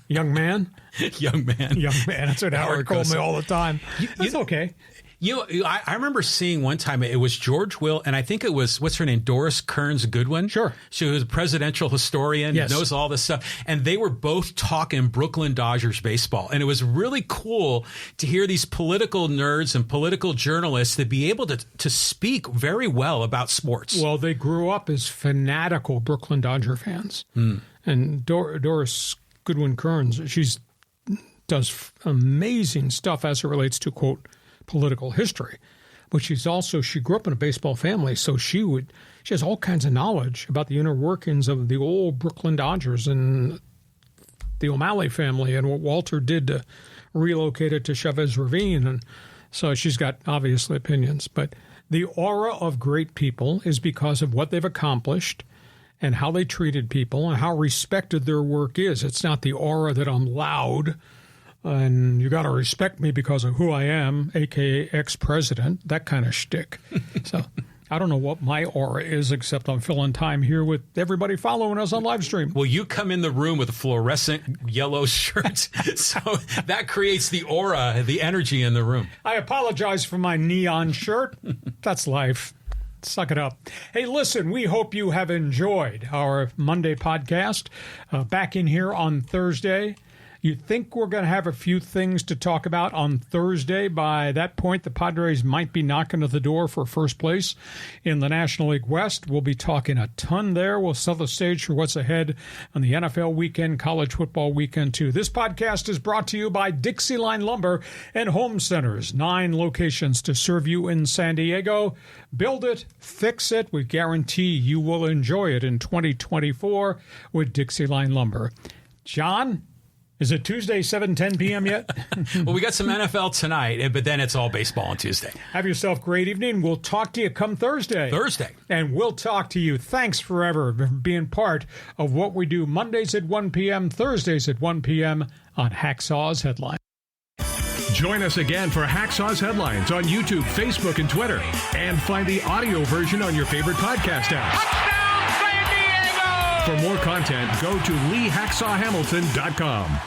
Young man? Young man. Young man. That's what Howard called me all the time. It's okay. I remember seeing one time, it was George Will, and I think it was, what's her name, Doris Kearns Goodwin? Sure. She was a presidential historian, yes. Knows all this stuff. And they were both talking Brooklyn Dodgers baseball. And it was really cool to hear these political nerds and political journalists to be able to speak very well about sports. Well, they grew up as fanatical Brooklyn Dodger fans. And Doris Goodwin Kearns, she does amazing stuff as it relates to, quote, political history, but she grew up in a baseball family, so she has all kinds of knowledge about the inner workings of the old Brooklyn Dodgers and the O'Malley family and what Walter did to relocate it to Chavez Ravine. And So she's got obviously opinions. But the aura of great people is because of what they've accomplished and how they treated people and how respected their work is. It's not the aura that I'm loud and you got to respect me because of who I am, a.k.a. ex-president, that kind of shtick. So I don't know what my aura is, except I'm filling time here with everybody following us on live stream. Well, you come in the room with a fluorescent yellow shirt, so that creates the aura, the energy in the room. I apologize for my neon shirt. That's life. Suck it up. Hey, listen, we hope you have enjoyed our Monday podcast. Back in here on Thursday. You think we're going to have a few things to talk about on Thursday. By that point, the Padres might be knocking at the door for first place in the National League West. We'll be talking a ton there. We'll set the stage for what's ahead on the NFL weekend, college football weekend, too. This podcast is brought to you by Dixieline Lumber and Home Centers. 9 locations to serve you in San Diego. Build it, fix it. We guarantee you will enjoy it in 2024 with Dixieline Lumber. John? Is it Tuesday, 7:10 p.m. yet? Well, we got some NFL tonight, but then it's all baseball on Tuesday. Have yourself a great evening. We'll talk to you come Thursday. And we'll talk to you. Thanks forever for being part of what we do Mondays at 1 p.m., Thursdays at 1 p.m. on Hacksaw's Headlines. Join us again for Hacksaw's Headlines on YouTube, Facebook, and Twitter. And find the audio version on your favorite podcast app. Touchdown, San Diego! For more content, go to LeeHacksawHamilton.com.